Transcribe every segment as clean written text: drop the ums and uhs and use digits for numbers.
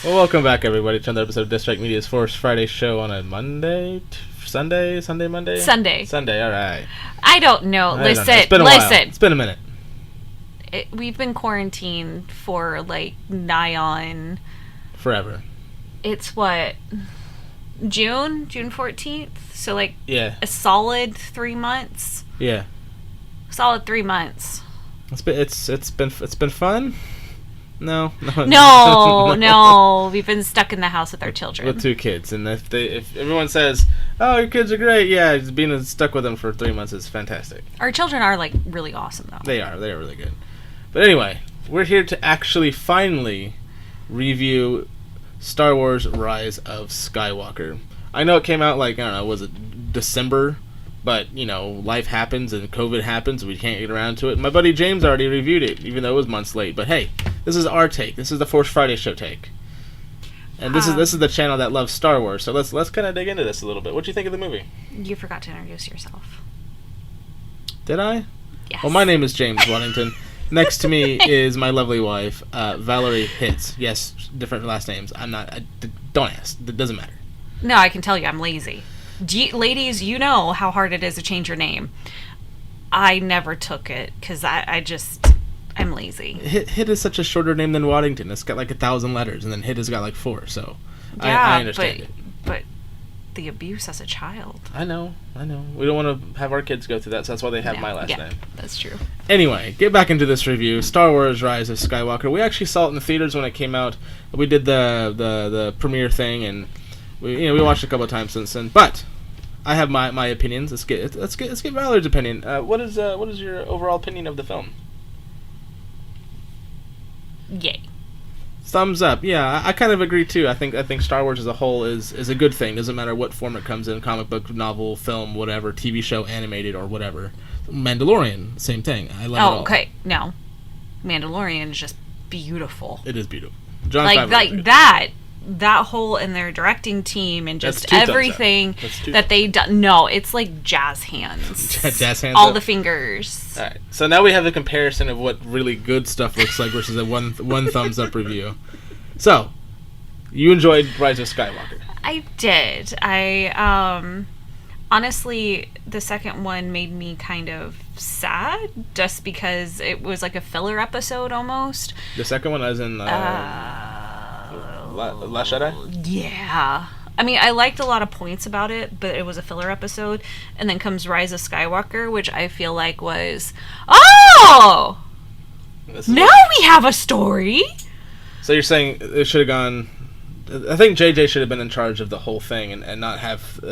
Well, welcome back, everybody, to another episode of District Media's Force Friday show on a Monday, Sunday, Monday? Sunday, all right. I don't know. Listen. It's been a while. It's been a minute. We've been quarantined for, nigh on... Forever. It's what? June 14th? So, yeah. A solid 3 months? Yeah. Solid 3 months. It's been fun? No. No. We've been stuck in the house with our children. With 2 kids. And if everyone says, oh, your kids are great, yeah, being stuck with them for 3 months is fantastic. Our children are, really awesome, though. They are really good. But anyway, we're here to actually finally review Star Wars Rise of Skywalker. I know it came out, was it December? But, life happens and COVID happens. We can't get around to it. My buddy James already reviewed it, even though it was months late. But hey, this is our take. This is the Force Friday show take. And this is the channel that loves Star Wars. So let's kind of dig into this a little bit. What do you think of the movie? You forgot to introduce yourself. Did I? Yes. Well, my name is James Waddington. Next to me is my lovely wife, Valerie Hitz. Yes, different last names. Don't ask. It doesn't matter. No, I can tell you I'm lazy. Ladies, you know how hard it is to change your name. I never took it because I'm lazy. Hit is such a shorter name than Waddington. It's got 1,000 letters, and then Hit has got 4. So yeah, I understand it. But the abuse as a child. I know. We don't want to have our kids go through that, so that's why they have my last name. That's true. Anyway, get back into this review. Star Wars Rise of Skywalker. We actually saw it in the theaters when it came out. We did the premiere thing, and we watched it a couple of times since then. But I have my opinions. Let's get Valerie's opinion. What is your overall opinion of the film? Yay. Thumbs up. Yeah, I kind of agree too. I think Star Wars as a whole is a good thing. Doesn't matter what form it comes in, comic book, novel, film, whatever, TV show, animated, or whatever. Mandalorian, same thing. I love it all. Okay. No. Mandalorian is just beautiful. It is beautiful. Jon Favreau that whole in their directing team and just everything that they done. No, it's like jazz hands. Jazz hands. All the fingers. All right. So now we have the comparison of what really good stuff looks like versus a one thumbs up review. So, you enjoyed Rise of Skywalker. I did. Honestly, the second one made me kind of sad just because it was like a filler episode almost. The second one as in Last Jedi? Yeah. I mean, I liked a lot of points about it, but it was a filler episode. And then comes Rise of Skywalker, which I feel like was, now we have a story! So you're saying it should have gone... I think JJ should have been in charge of the whole thing and not have...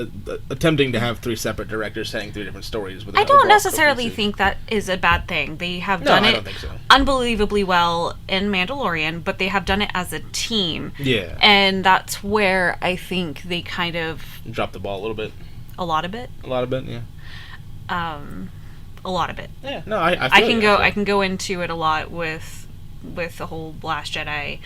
attempting to have 3 separate directors saying 3 different stories. I don't necessarily think that is a bad thing. They have done it unbelievably well in Mandalorian, but they have done it as a team. Yeah. And that's where I think they kind of... dropped the ball a little bit. A lot of it? A lot of it, yeah. A lot of it. Yeah, no, I can go into it a lot with the whole Last Jedi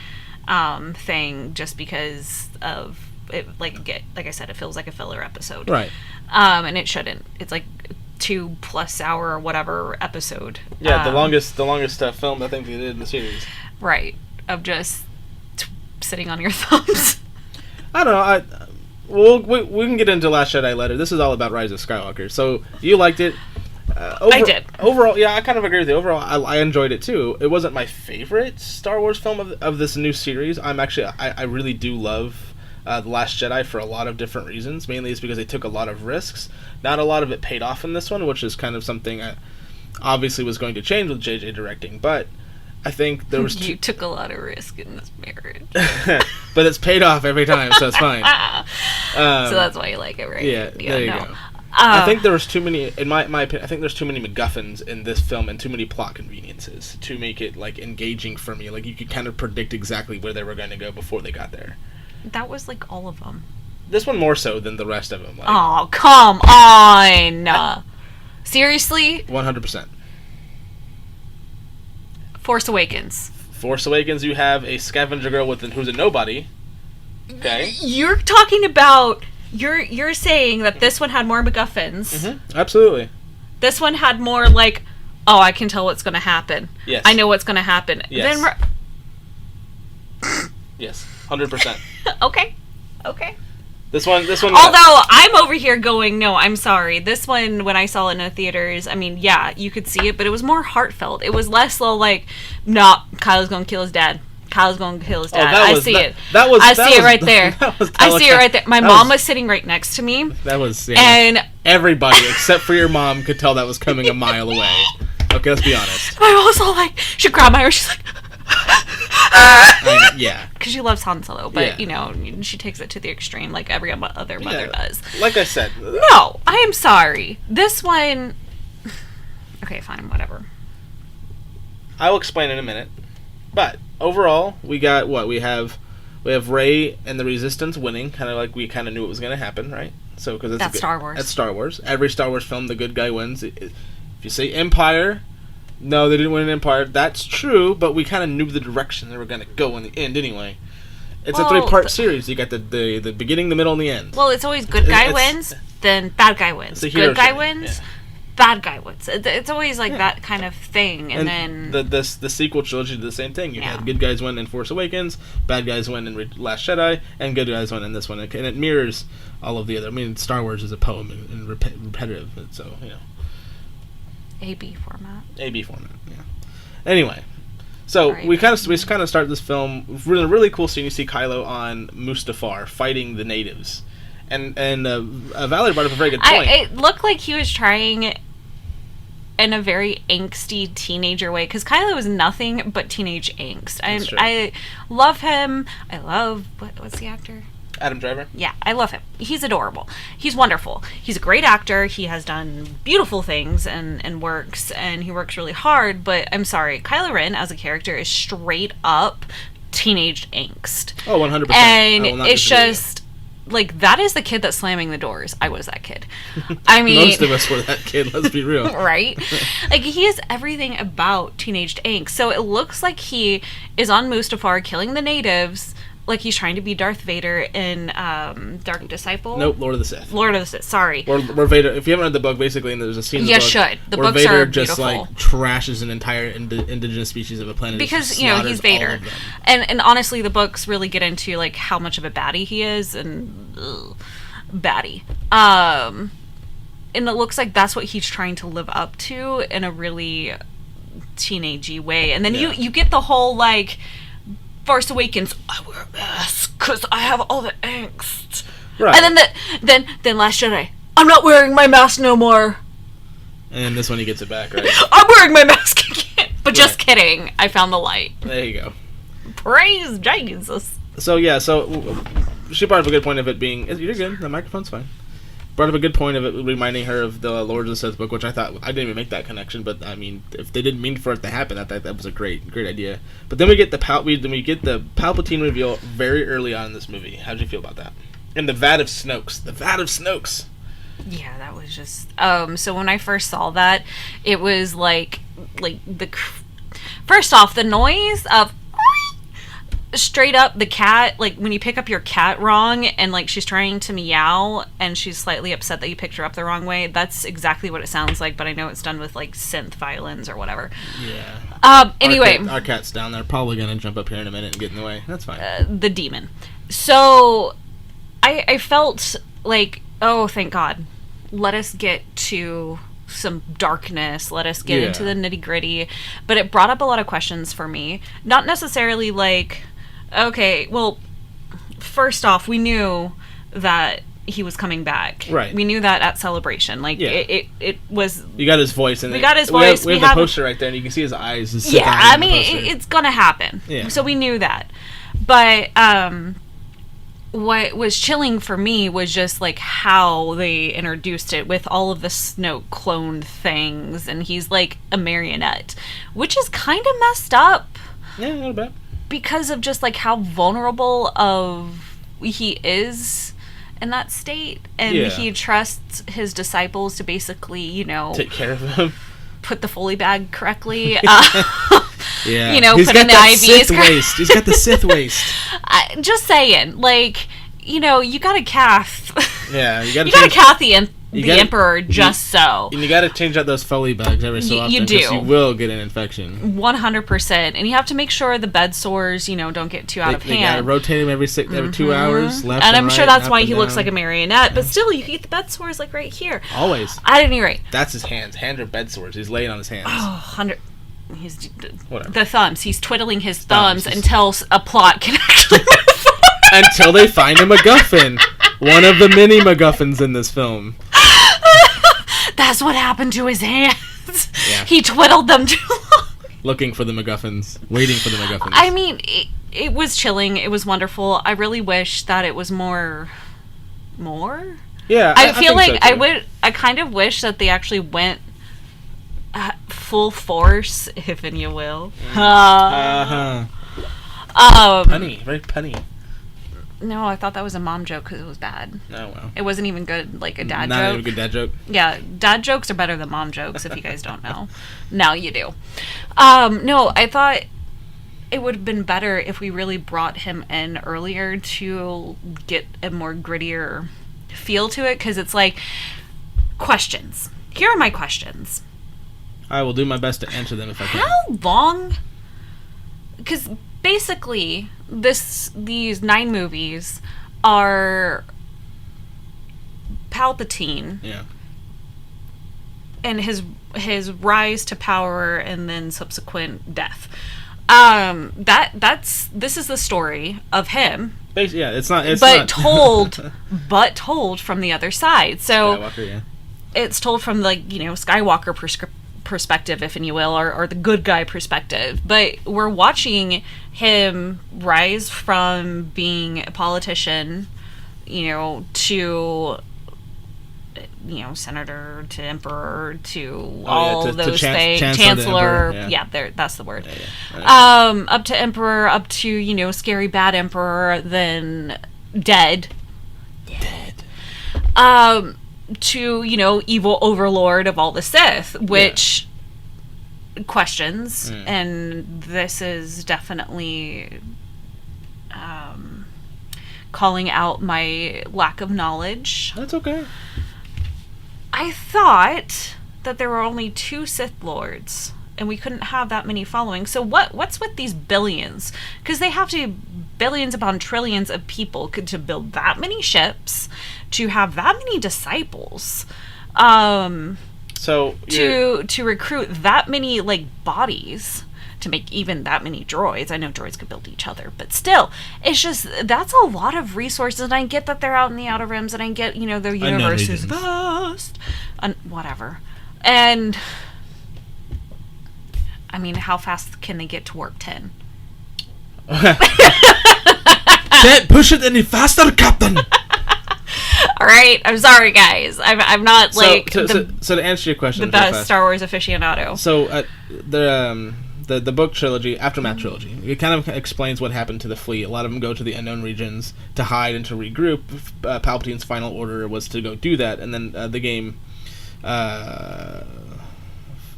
thing just because of it. Like I said, it feels like a filler episode, right? And it shouldn't. It's like 2+ hour or whatever episode. Yeah, the longest film I think they did in the series. Right, of just sitting on your thumbs. I don't know. We can get into Last Jedi later. This is all about Rise of Skywalker. So you liked it. I did. Overall, yeah, I kind of agree with you. Overall, I enjoyed it too. It wasn't my favorite Star Wars film of this new series. I really do love The Last Jedi for a lot of different reasons. Mainly it's because they took a lot of risks. Not a lot of it paid off in this one, which is kind of something I obviously was going to change with JJ directing. But I think there was... You took a lot of risk in this marriage. But it's paid off every time, so it's fine. So that's why you like it, right? Yeah, there you go. I think there was too many, in my opinion, I think there's too many MacGuffins in this film and too many plot conveniences to make it, engaging for me. Like, you could kind of predict exactly where they were going to go before they got there. That was, all of them. This one more so than the rest of them. Oh, come on! Seriously? 100%. Force Awakens. Force Awakens, you have a scavenger girl who's a nobody. Okay. You're talking about... You're saying that this one had more MacGuffins. Mm-hmm. Absolutely. This one had more I can tell what's going to happen. Yes. I know what's going to happen. Yes. Then Yes. 100%. Okay. This one. Although I'm over here going, no, I'm sorry. This one, when I saw it in the theaters, I mean, yeah, you could see it, but it was more heartfelt. It was less so like, nah, Kylo's gonna kill his dad. Kylo's gonna kill his dad. I see it right there. I see it right there. My mom was sitting right next to me. That was, and everybody except for your mom could tell that was coming a mile away. Okay, let's be honest. My mom was all like, she grabbed my hair. She's like, yeah, because she loves Han Solo, but you know, she takes it to the extreme like every other mother does. Like I said, no, I am sorry. This one, okay, fine, whatever. I will explain in a minute. But overall, we got what we have. We have Rey and the Resistance winning, kind of like we kind of knew it was going to happen, right? So because that's Star Wars. That's Star Wars. Every Star Wars film, the good guy wins. If you say Empire. No, they didn't win an Empire. That's true, but we kind of knew the direction they were going to go in the end anyway. It's a 3-part series. You got the beginning, the middle, and the end. Well, it's always good guy wins, then bad guy wins. Good guy wins, bad guy wins. It's always like that kind of thing. And then the sequel trilogy did the same thing. You had good guys win in Force Awakens, bad guys win in Last Jedi, and good guys win in this one. And it mirrors all of the other. I mean, Star Wars is a poem and repetitive, so you know. AB format, yeah. Anyway, so right. we kind of start this film with a really cool scene. You see Kylo on Mustafar fighting the natives, and Valerie brought up a very good point. It looked like he was trying in a very angsty teenager way, because Kylo is nothing but teenage angst. I love him. I love what's the actor? Adam Driver? Yeah, I love him. He's adorable. He's wonderful. He's a great actor. He has done beautiful things and works, and he works really hard, but I'm sorry, Kylo Ren as a character is straight up teenage angst. Oh, 100%. And it's just, like, that is the kid that's slamming the doors. I was that kid. I mean... Most of us were that kid, let's be real. Right? Like, he is everything about teenage angst. So it looks like he is on Mustafar killing the natives, like he's trying to be Darth Vader in Dark Disciple. Nope, Lord of the Sith. Lord of the Sith, sorry. Where Vader, if you haven't read the book, basically, and there's a scene in the book should. The where books Vader are just beautiful. like trashes an entire indigenous species of a planet. Because, you know, he's Vader. And honestly, the books really get into like how much of a baddie he is, and baddie. And it looks like that's what he's trying to live up to in a really teenagey way. And then you get the whole like Force Awakens, I wear a mask because I have all the angst. Right. And then Last Jedi, I'm not wearing my mask no more. And this one he gets it back, right? I'm wearing my mask again. But just kidding. I found the light. There you go. Praise Jesus. So she brought up a good point of it being, you're good, the microphone's fine. Brought up a good point of it reminding her of the Lord of the Sith book, which I thought, I didn't even make that connection, but I mean, if they didn't mean for it to happen, I thought that was a great idea. But then we get the Palpatine reveal very early on in this movie. How did you feel about that? And the Vat of Snoke. Yeah, that was just so when I first saw that, it was like the first off, the noise of straight up the cat, like when you pick up your cat wrong and like she's trying to meow and she's slightly upset that you picked her up the wrong way, that's exactly what it sounds like, but I know it's done with like synth violins or whatever. Yeah. Anyway, our cat's down there, probably gonna jump up here in a minute and get in the way. That's fine. The demon. So I felt like, oh, thank God, let us get to some darkness, let us get into the nitty-gritty, but it brought up a lot of questions for me. Not necessarily like, okay, well, first off, we knew that he was coming back. Right. We knew that at Celebration. Like, it was... You got his voice. And we got his voice. We have the poster right there, and you can see his eyes. His yeah, eyes I mean, it's gonna happen. Yeah. So we knew that. But, what was chilling for me was just like how they introduced it with all of the Snoke cloned things, and he's like a marionette, which is kind of messed up. Yeah, a little bit. Because of just like how vulnerable he is in that state, and he trusts his disciples to basically, you know, take care of him, put the Foley bag correctly. Yeah, you know, he's put in the IVs. He's got the Sith waist. Just saying, like, you know, you got a Kath. Yeah, you got a Kathy the Emperor just so. And you got to change out those Foley bags every so often. You do. You will get an infection. 100%. And you have to make sure the bed sores, don't get too out of hand. You got to rotate him every 2 hours. Left and I'm right, sure that's why he down. looks like a marionette. But still, you get the bed sores like right here. Always. At any rate. That's his hands. Hands are bed sores. He's laying on his hands. Oh, 100. He's Whatever. The thumbs. He's twiddling his thumbs until a plot can actually move forward. Until they find a MacGuffin. One of the many MacGuffins in this film. That's what happened to his hands. Yeah. He twiddled them too long. Looking for the MacGuffins. Waiting for the MacGuffins. I mean, it was chilling. It was wonderful. I really wish that it was more? Yeah, I feel like so too. I kind of wish that they actually went full force, if you will. Punny, very punny. No, I thought that was a mom joke because it was bad. Oh, well. It wasn't even good, like a dad Not joke. even a good dad joke? Yeah, dad jokes are better than mom jokes, if you guys don't know. Now you do. No, I thought it would have been better if we really brought him in earlier to get a more grittier feel to it, because it's like, questions. Here are my questions. I will do my best to answer them if I can. How long? Because basically, these 9 movies are Palpatine. Yeah. And his rise to power and then subsequent death. This is the story of him. Yeah, it's not. But told from the other side. So Skywalker, yeah. It's told from Skywalker perspective, if you will, or the good guy perspective. But we're watching him rise from being a politician, to senator, to emperor, to all those things, chancellor. That's the word. Right. Up to emperor, up to scary bad emperor, then dead. To evil overlord of all the Sith, which questions, and this is definitely calling out my lack of knowledge. That's okay. I thought that there were only 2 Sith Lords, and we couldn't have that many following. So what's with these billions? Because they have to billions upon trillions of people to build that many ships, to have that many disciples, so to recruit that many bodies, to make even that many droids. I know droids could build each other, but still, it's just, that's a lot of resources. And I get that they're out in the Outer Rims, and I get, their universe is vast, and whatever. And I mean, how fast can they get to warp 10? Can't push it any faster, Captain. All right, I'm sorry, guys. I'm not so to answer your question, the best Star Wars aficionado. So the book trilogy, Aftermath trilogy, it kind of explains what happened to the fleet. A lot of them go to the unknown regions to hide and to regroup. Palpatine's final order was to go do that, and then the game, one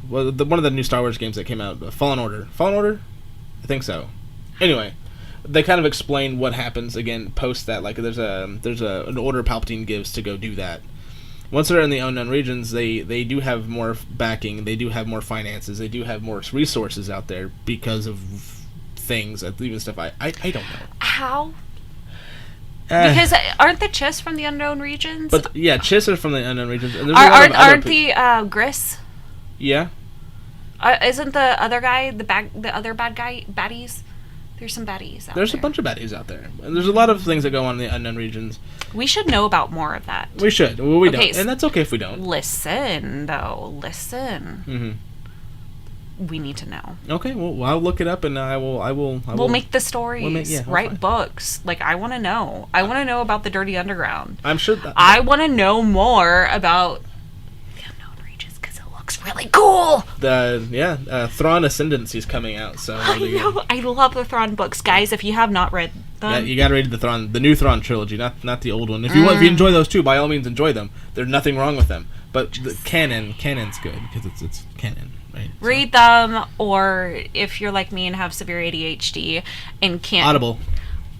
of the new Star Wars games that came out, Fallen Order, I think so. Anyway, they kind of explain what happens again post that. Like there's an order Palpatine gives to go do that. Once they're in the unknown regions, they do have more backing, they do have more finances, they do have more resources out there because of things, even stuff I don't know. How? Because aren't the Chiss from the unknown regions? But yeah, Chiss are from the unknown regions. And aren't the Griss? Yeah. Isn't the other guy the other bad guy baddies? There's some baddies out there. There's a bunch of baddies out there. And there's a lot of things that go on in the unknown regions. We should know about more of that. We should. Well, we don't. And that's okay if we don't. Listen, though. Listen. Mm-hmm. We need to know. Okay, well, I'll look it up and I will. We'll make the stories. Write books. I want to know. I want to know about the Dirty Underground. I'm sure I want to know more about the unknown regions because it looks really cool. Thrawn Ascendancy is coming out, so I know. I love the Thrawn books, guys. If you have not read them, yeah, you got to read the new Thrawn trilogy, not the old one. If you enjoy those too, by all means enjoy them. There's nothing wrong with them, but the canon's good because it's canon. Right, read them, or if you're like me and have severe ADHD and can't Audible.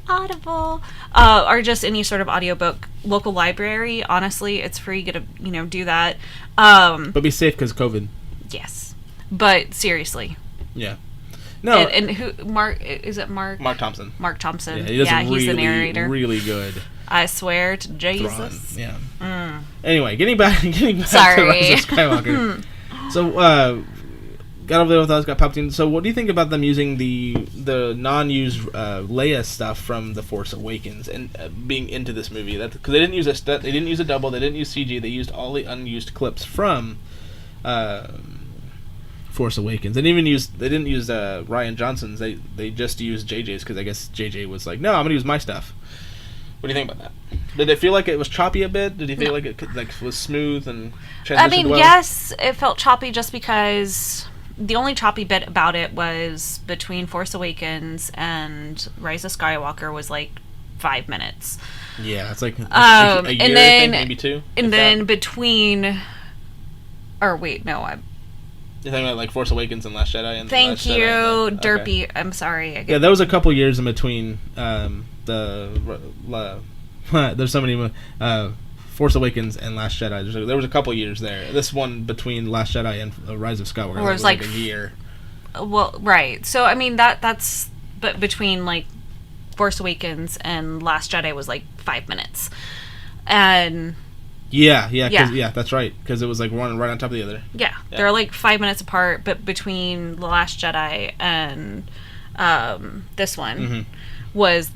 Audible, or just any sort of audiobook. Local library, honestly, it's free. You get to, do that. But be safe because COVID. Yes. But seriously. Yeah. No. And who, Mark, is it Mark? Mark Thompson. Mark Thompson. Yeah, he's the narrator. Really good. I swear to Jesus. Thrawn. Yeah. Anyway, getting back to Rise of Skywalker. So, got over there with us, got Palpatine. So, what do you think about them using the non-used Leia stuff from The Force Awakens and being into this movie? Because they didn't use they didn't use a double, they didn't use CG, they used all the unused clips from Force Awakens. They didn't use Rian Johnson's. They just used JJ's because I guess JJ was like, no, I'm gonna use my stuff. What do you think about that? Did it feel like it was choppy a bit? Did you feel like it was smooth and transitioned well? Yes, it felt choppy just because the only choppy bit about it was between Force Awakens and Rise of Skywalker was like 5 minutes. Yeah, it's like a year, and then, I think, maybe 2. And then between... Or wait, no, You're talking about like Force Awakens and Last Jedi? And Thank Last you, Jedi, Derpy. Okay. I'm sorry. Yeah, there was a couple years in between there's so many Force Awakens and Last Jedi. There was a couple years there. This one between Last Jedi and Rise of Skywalker was like a year. Well, right. So I mean that's but between like Force Awakens and Last Jedi was like 5 minutes, and yeah, that's right. Because it was like one right on top of the other. Yeah, they're like 5 minutes apart, but between The Last Jedi and this one was.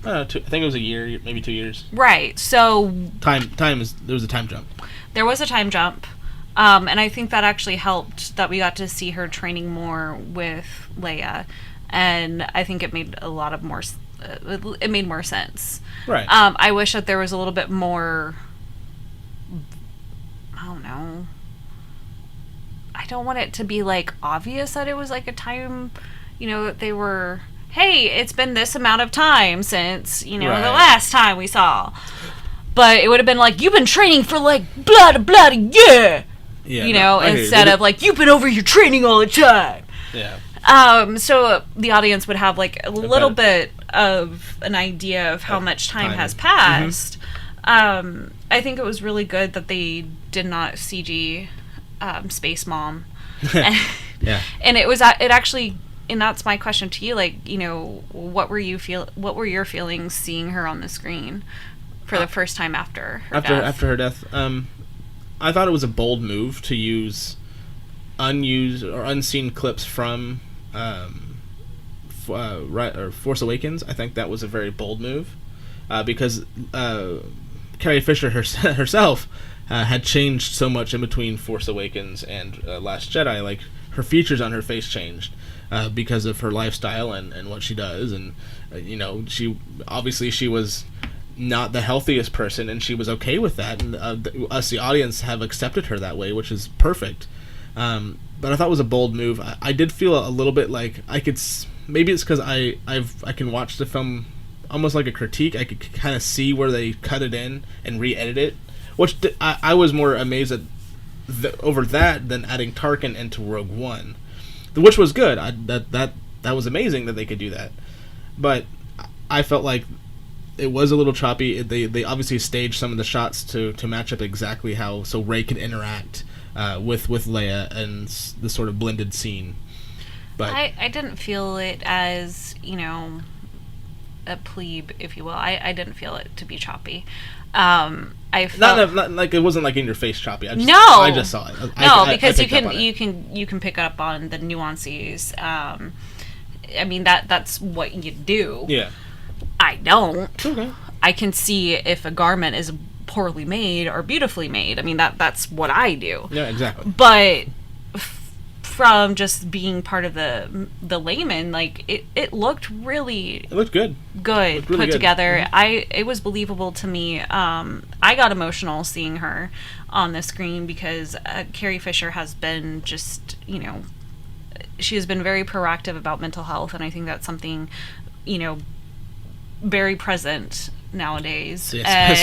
I think it was a year, maybe 2 years. Right. So there was a time jump. There was a time jump, and I think that actually helped that we got to see her training more with Leia, and I think it made a lot of more. It made more sense. Right. I wish that there was a little bit more. I don't know. I don't want it to be like obvious that it was like a time, that they were. Hey, it's been this amount of time since, the last time we saw. But it would have been like, you've been training for like, blah, blah, yeah. Yeah. Instead of like, you've been over your training all the time. Yeah. So the audience would have like a little bit of an idea of how much time has passed. I think it was really good that they did not CG Space Mom. Yeah. And it actually... And that's my question to you, like, what were your feelings seeing her on the screen for the first time after her death? I thought it was a bold move to use unused or unseen clips from Force Awakens. I think that was a very bold move because Carrie Fisher herself had changed so much in between Force Awakens and Last Jedi. Like, her features on her face changed. Because of her lifestyle and what she does, and she was not the healthiest person, and she was okay with that, and us, the audience, have accepted her that way, which is perfect. But I thought it was a bold move. I did feel a little bit like maybe it's because I can watch the film almost like a critique. I could kind of see where they cut it in and re-edit it, which I was more amazed at over that than adding Tarkin into Rogue One. Which was good. That was amazing that they could do that. But I felt like it was a little choppy. They obviously staged some of the shots to match up exactly so Rey could interact with Leia and the sort of blended scene. But I didn't feel it as, a plebe, if you will. I didn't feel it to be choppy. I felt not like it wasn't like in your face choppy. I just saw it. Because you can pick up on the nuances. I mean that's what you do. Yeah. I don't. Okay. I can see if a garment is poorly made or beautifully made. I mean that's what I do. Yeah, exactly. But from just being part of the layman, like it looked really good really put good. Together. Mm-hmm. It was believable to me. I got emotional seeing her on the screen because Carrie Fisher has been just she has been very proactive about mental health, and I think that's something very present nowadays. Yes,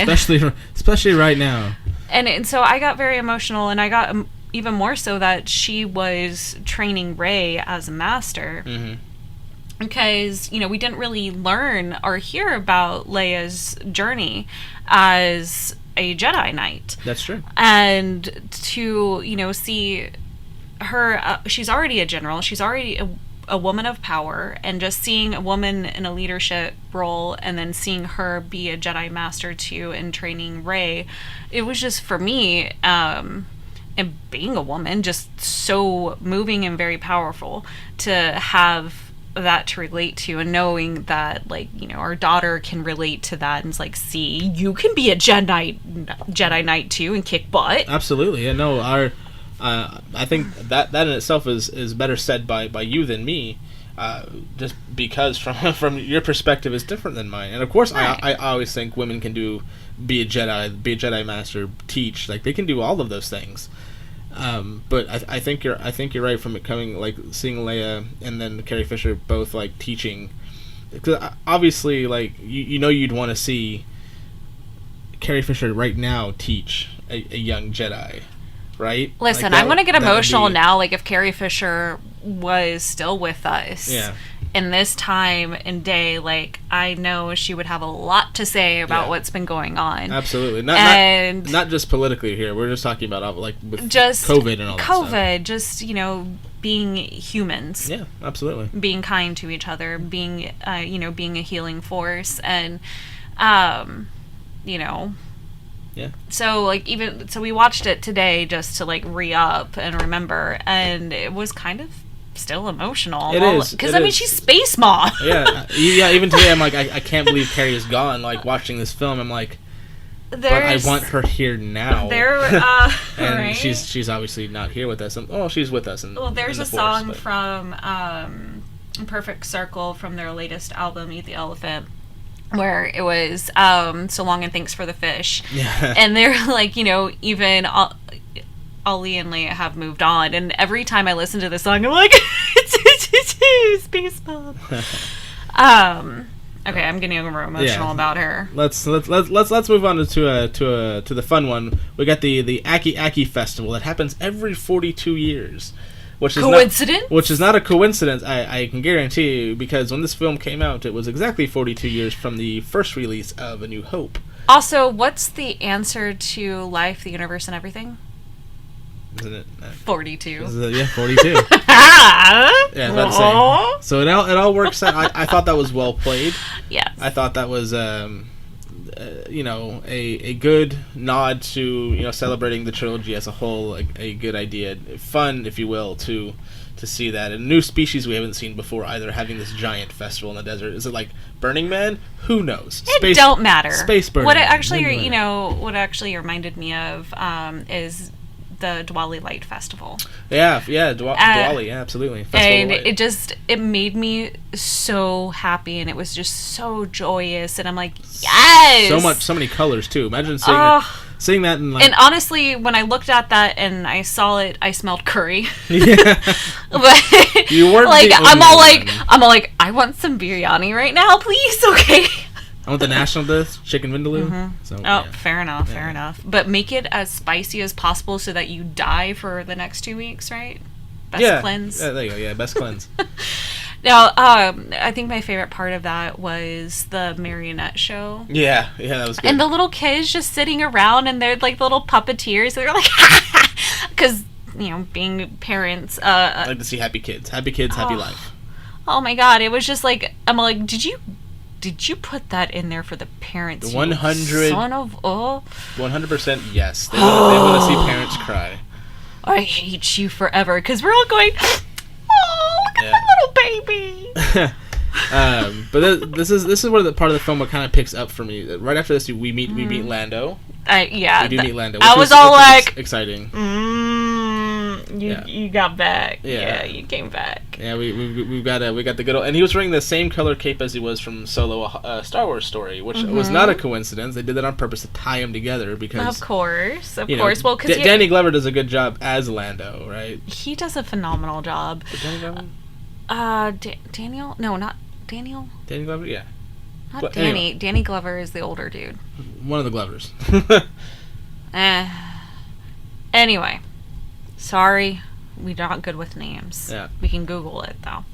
especially right now. And so I got very emotional, and I got even more so that she was training Rey as a master. Mm-hmm. because, you know, we didn't really learn or hear about Leia's journey as a Jedi Knight. That's true. And to, you know, see her, she's already a general, she's already a woman of power, and just seeing a woman in a leadership role and then seeing her be a Jedi Master too and training Rey, it was just, for me, and being a woman, just so moving and very powerful to have that to relate to, and knowing that, like, you know, our daughter can relate to that, and it's like, see, you can be a Jedi Knight too and kick butt. Absolutely. Yeah, no, I think that in itself is better said by you than me, just because from your perspective is different than mine. And of course, right. I always think women can be a Jedi Master, teach, like, they can do all of those things. But I think you're right, from it coming, like, seeing Leia and then Carrie Fisher both, like, teaching, because obviously, like, you know, you'd want to see Carrie Fisher right now teach a young Jedi, right? Listen, like, I'm gonna get emotional now. Like, if Carrie Fisher was still with us, yeah, in this time and day, like, I know she would have a lot to say about what's been going on. Absolutely. Not just politically here. We're just talking about, like, with just COVID and all that stuff. Just, you know, being humans. Yeah, absolutely. Being kind to each other, being, you know, being a healing force, and, you know. Yeah. So, like, so we watched it today just to, like, re-up and remember, and it was kind of still emotional. It is. Because, I mean, she's Space Mom. Yeah. Even today, I'm like, I can't believe Carrie is gone. Like, watching this film, I'm like, but I want her here now. And right? she's obviously not here with us. She's with us. There's a song from Perfect Circle from their latest album, Eat the Elephant, where it was So Long and Thanks for the Fish. Yeah. And they're like, you know, even Ollie and Leia have moved on, and every time I listen to this song, I'm like, Space Mom. Okay, I'm getting over emotional about her. Let's move on to the fun one. We got the Aki Aki Festival that happens every 42 years. Which is coincidence? Which is not a coincidence, I can guarantee you, because when this film came out, it was exactly 42 years from the first release of A New Hope. Also, what's the answer to life, the universe, and everything? Isn't it? 42. Yeah, 42. Yeah, I was about to say. So it all works out. I thought that was well played. Yes. I thought that was, you know, a good nod to, you know, celebrating the trilogy as a whole. A good idea, fun, if you will, to see that. A new species we haven't seen before either, having this giant festival in the desert. Is it like Burning Man? Who knows? It don't matter. Space Burning What Man. it actually, you know, what actually reminded me of is the Diwali Light Festival. Yeah, Diwali, yeah, absolutely. Festival and it made me so happy, and it was just so joyous, and I'm like, yes! So many colors too. Imagine seeing that in, like... And honestly, when I looked at that and I saw it, I smelled curry. Yeah. But you weren't like, I'm all like, I want some biryani right now, please, okay? I want the national dish, chicken vindaloo. Mm-hmm. So, fair enough. But make it as spicy as possible so that you die for the next 2 weeks, right? Best cleanse. There you go. Yeah, best cleanse. Now, I think my favorite part of that was the marionette show. Yeah, that was good. And the little kids just sitting around, and they're like little puppeteers. They're like, because, you know, being parents. I like to see happy kids, happy life. Oh my God! It was just like, I'm like, did you put that in there for the parents? 100. Son of 100% yes. They want to see parents cry. I hate you forever, because we're all going, oh, look at that little baby. But this is where the part of the film kind of picks up for me. Right after this, we meet Lando. We do meet Lando. I was all like, exciting. You got back. Yeah, you came back. Yeah, we got the good old, and he was wearing the same color cape as he was from Solo, Star Wars Story, which was not a coincidence. They did that on purpose to tie him together because, of course. Well, because Danny Glover does a good job as Lando, right? He does a phenomenal job. Danny Glover? Daniel? No, not Daniel. Danny Glover, yeah. Not Danny. Anyway. Danny Glover is the older dude. One of the Glovers. Anyway. Sorry, we're not good with names. Yeah. We can Google it, though.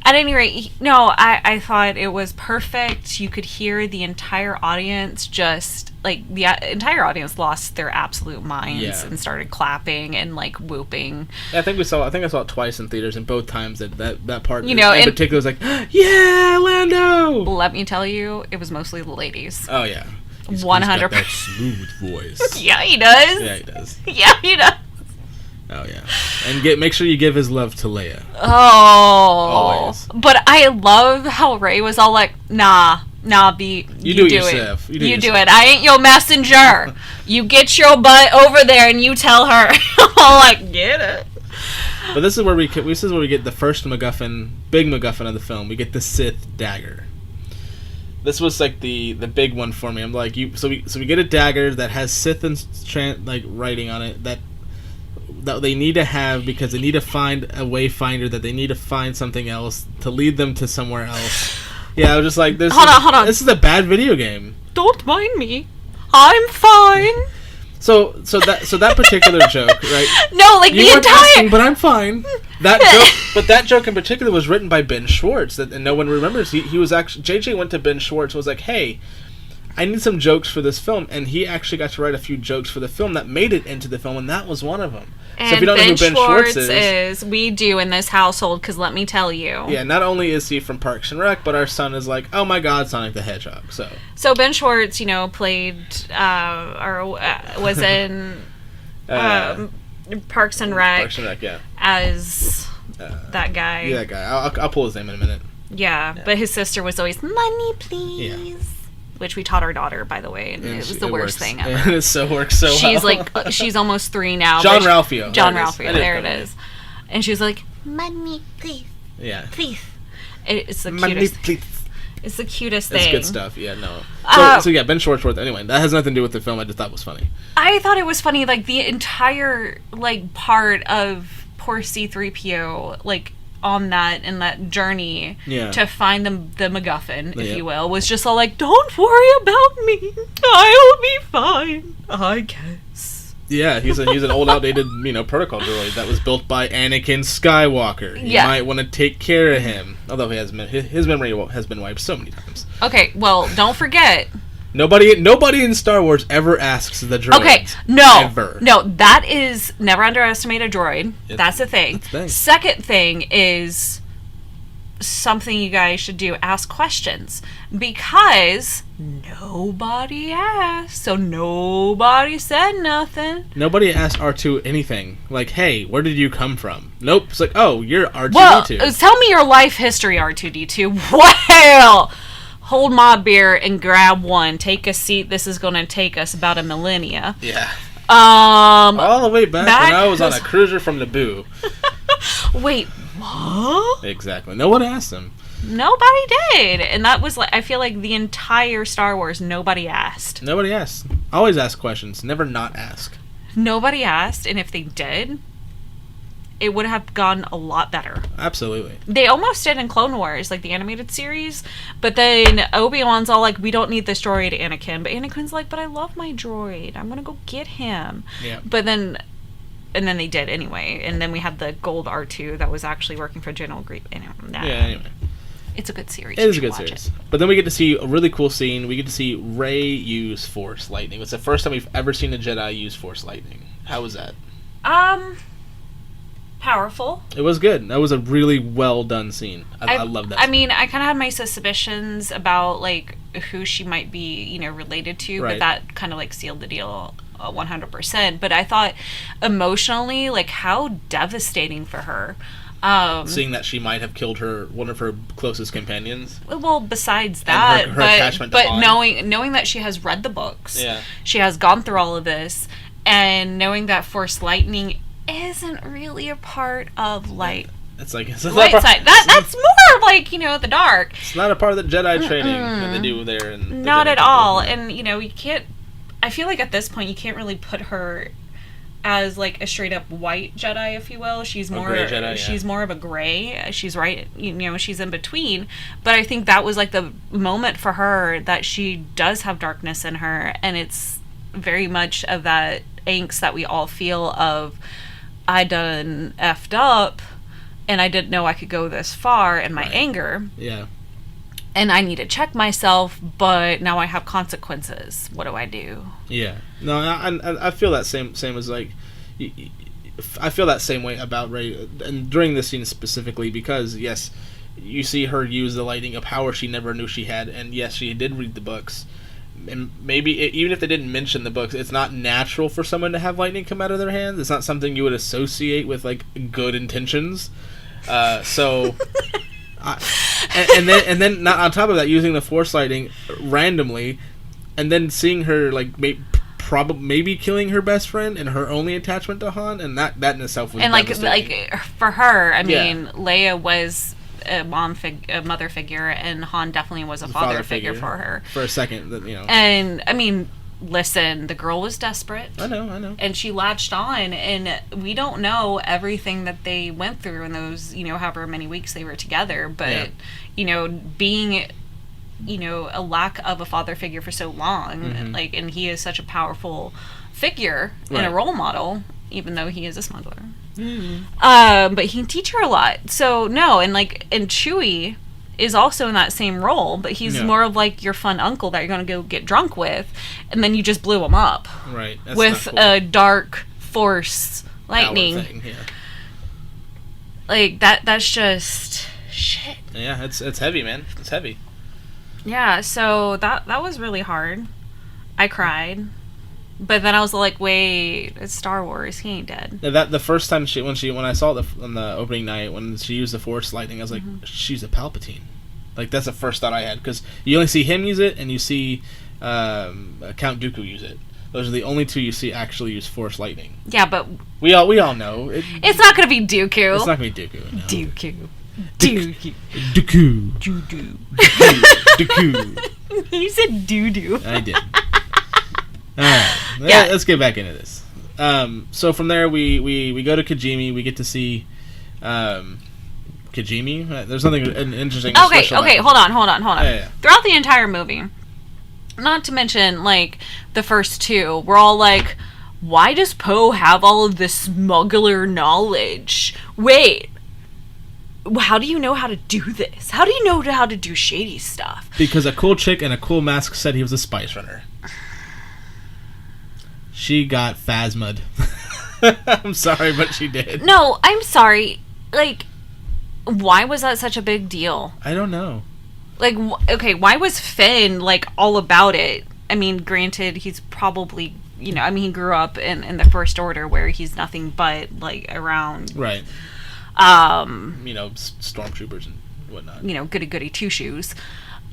At any rate, no, I thought it was perfect. You could hear the entire audience just, like, the entire audience lost their absolute minds and started clapping and, like, whooping. I think I saw it twice in theaters, and both times that part, you know, in particular was like, yeah, Lando! Let me tell you, it was mostly the ladies. Oh, yeah. 100%. That smooth voice. Yeah, he does. Yeah, he does. Yeah, he does. Oh, yeah. And make sure you give his love to Leia. Oh. Always. But I love how Rey was all like, nah, B, you do it it. yourself. You do it. I ain't your messenger. You get your butt over there and you tell her. I'm like, get it. But this is where we get the first MacGuffin, big MacGuffin of the film. We get the Sith dagger. This was like the big one for me. I'm like, so we get a dagger that has Sith and like writing on it that they need to have because they need to find a wayfinder, that they need to find something else to lead them to somewhere else. Yeah, I was just like, hold on. This is a bad video game. Don't mind me. I'm fine. So that particular joke, right? No, like you the weren't entire. Asking, but I'm fine. That joke in particular was written by Ben Schwartz, and no one remembers. He was actually JJ went to Ben Schwartz and was like, "Hey, I need some jokes for this film," and he actually got to write a few jokes for the film that made it into the film, and that was one of them. And so if you don't know who Ben Schwartz is, we do in this household, because let me tell you. Yeah, not only is he from Parks and Rec, but our son is like, oh my god, Sonic the Hedgehog. So Ben Schwartz, played was in Parks and Rec. Parks and Rec, yeah. As that guy. Yeah, that guy. I'll pull his name in a minute. Yeah, but his sister was always, money, please. Yeah. Which we taught our daughter, by the way, and it was the worst thing ever. And it works so she's well. She's almost 3 now. John Ralphio. There it is. And she's like, money, please. Yeah. Please. It's the money, cutest. Please. It's the cutest thing. It's good stuff. Yeah, no. So yeah, Ben Schwartz. Anyway, that has nothing to do with the film. I just thought it was funny. I thought it was funny, like the entire part of poor C-3PO, on that journey to find the MacGuffin, if you will, was just all like, don't worry about me, I'll be fine, I guess. Yeah, he's an old outdated protocol droid that was built by Anakin Skywalker. You might want to take care of him, although his memory has been wiped so many times. Okay, well, don't forget. Nobody in Star Wars ever asks the droid. Okay, no, that is never underestimate a droid. That's the thing. Second thing is something you guys should do: ask questions, because nobody asked, so nobody said nothing. Nobody asked R2 anything. Like, hey, where did you come from? Nope. It's like, oh, you're R2D2. Well, tell me your life history, R2D2. Well. Hold my beer and grab one. Take a seat. This is going to take us about a millennia. Yeah. All the way back when I was on a cruiser from Naboo. Wait, what? Exactly. No one asked him. Nobody did. And that was I feel like the entire Star Wars, nobody asked. Nobody asked. Always ask questions. Never not ask. Nobody asked. And if they did, it would have gone a lot better. Absolutely. They almost did in Clone Wars, the animated series. But then Obi-Wan's all like, we don't need this droid, Anakin. But Anakin's like, but I love my droid. I'm going to go get him. Yeah. But then... And then they did anyway. And then we had the gold R2 that was actually working for General Grievous. Anyway. It's a good series. It is a good series. But then we get to see a really cool scene. We get to see Rey use Force lightning. It's the first time we've ever seen a Jedi use Force lightning. How was that? Powerful. It was good. That was a really well done scene. I love that. I mean, I kind of had my suspicions about who she might be, related to, but that kind of sealed the deal 100%. But I thought emotionally, how devastating for her. Seeing that she might have killed one of her closest companions. Well, besides that, her attachment to but Han. knowing that she has read the books, yeah, she has gone through all of this, and knowing that Force lightning isn't really a part of light side. That's more the dark. It's not a part of the Jedi training that they do there. Not at all. And you can't. I feel like at this point you can't really put her as a straight up white Jedi, if you will. She's more gray Jedi, she's more of a gray. She's right. She's in between. But I think that was the moment for her that she does have darkness in her, and it's very much of that angst that we all feel of I done effed up, and I didn't know I could go this far in my anger. Yeah. And I need to check myself, but now I have consequences. What do I do? Yeah. No, I feel that same as like, I feel that same way about Rey, and during this scene specifically, because yes, you see her use the lighting, a power she never knew she had, and yes, she did read the books. And maybe even if they didn't mention the books, it's not natural for someone to have lightning come out of their hands. It's not something you would associate with like good intentions. So, and then not on top of that, using the Force lightning randomly, and then seeing her like maybe killing her best friend and her only attachment to Han, and that in itself was like for her. I mean, Leia was a mother figure, and Han definitely was a father figure for her for a second, you know. And I mean, listen, the girl was desperate. I know. And she latched on, and we don't know everything that they went through in those, you know, however many weeks they were together, but you know, being, you know, a lack of a father figure for so long, like, and he is such a powerful figure and a role model, even though he is a smuggler. But he can teach her a lot. So no, and Chewie is also in that same role, but he's more of like your fun uncle that you're gonna go get drunk with, and then you just blew him up, right? That's with a dark force lightning thing, like that. That's just shit. Yeah, it's heavy, man. It's heavy. Yeah, so that was really hard. I cried. But then I was like, wait, it's Star Wars. He ain't dead. That the first time when I saw it on the opening night, when she used the Force lightning, I was like, she's a Palpatine. Like, that's the first thought I had, because you only see him use it, and you see Count Dooku use it. Those are the only two you see actually use Force lightning. Yeah, but we all know it's not gonna be Dooku. It's not gonna be Dooku. No. Dooku. Dooku. You said doo-doo. I did. Alright, let's get back into this. So from there, we go to Kijimi. We get to see Kijimi. There's something interesting. Okay, hold on. Yeah. Throughout the entire movie, not to mention, like, the first two, we're all like, why does Poe have all of this smuggler knowledge? Wait, how do you know how to do this? How do you know how to do shady stuff? Because a cool chick in a cool mask said he was a spice runner. She got phasma'd. I'm sorry, but she did. No, I'm sorry. Like, why was that such a big deal? I don't know. Like, okay, why was Finn, like, all about it? I mean, granted, he's probably, you know, I mean, he grew up in the First Order where he's nothing but, like, around... Right. You know, stormtroopers and whatnot. You know, goody two-shoes.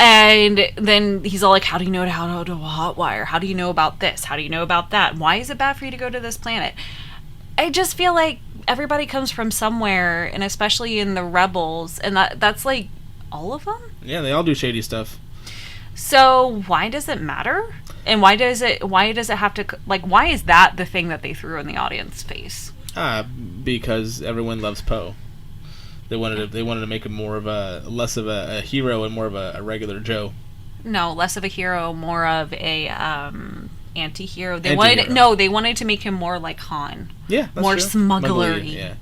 And then he's all like, how do you know how to do a hot wire? How do you know about this? How do you know about that? Why is it bad for you to go to this planet? I just feel like everybody comes from somewhere, and especially in the Rebels, and that's like all of them? Yeah, they all do shady stuff. So why does it matter? And why does it have to, like, why is that the thing that they threw in the audience face? Because everyone loves Poe. They wanted to make him less of a hero and more of a regular Joe. No, less of a hero, more of a anti-hero. They wanted to make him more like Han. Yeah, that's more true. smugglery. Yeah.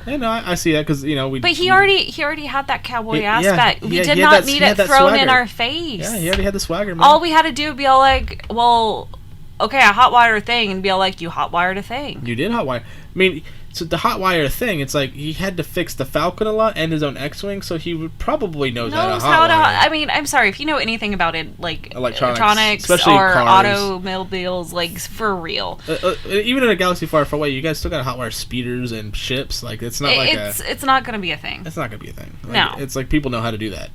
Yeah, no, I see that, because, you know, But he already had that cowboy aspect. We did not need it thrown in our face. Yeah, he already had the swagger, man. All we had to do would be all like, well, okay, I hotwired a thing, and be all like, you hotwired a thing. You did hotwire. I mean, so the hotwire thing, it's like he had to fix the Falcon a lot and his own X-Wing, so he would probably knows how to hotwire. I mean, I'm sorry, if you know anything about it, like electronics especially or cars. automobiles, like, for real. Even in a galaxy far, far away, you guys still got to hotwire speeders and ships. Like, it's not it's not going to be a thing. It's not going to be a thing. Like, no. It's like people know how to do that.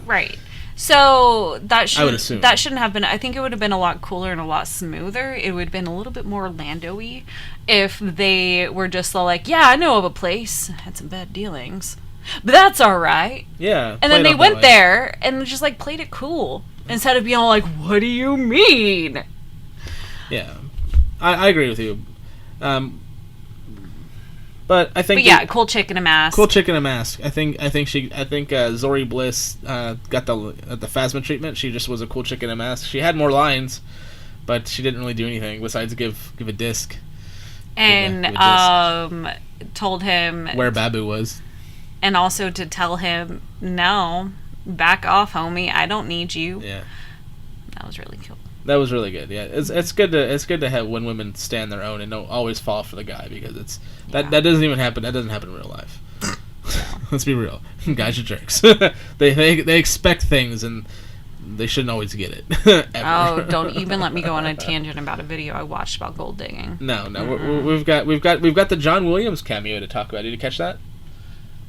Right. So I would assume that shouldn't have been. I think it would have been a lot cooler and a lot smoother. It would have been a little bit more Lando-y if they were just like, yeah, I know of a place. Had some bad dealings, but that's all right. Yeah. And then they went there and just like played it cool instead of being all like, what do you mean? Yeah, I agree with you. But I think. But yeah, cool chick in a mask. Cool chick in a mask. I think Zori Bliss got the Phasma treatment. She just was a cool chick in a mask. She had more lines, but she didn't really do anything besides give a disc. And with told him where Babu was. And also to tell him, no, back off, homie. I don't need you. Yeah. That was really cool. That was really good. Yeah, it's good to have when women stand their own and don't always fall for the guy, because that doesn't even happen. That doesn't happen in real life. Let's be real. Guys are jerks. they expect things and they shouldn't always get it. Oh, don't even let me go on a tangent about a video I watched about gold digging. No, we've got the John Williams cameo to talk about. Did you catch that?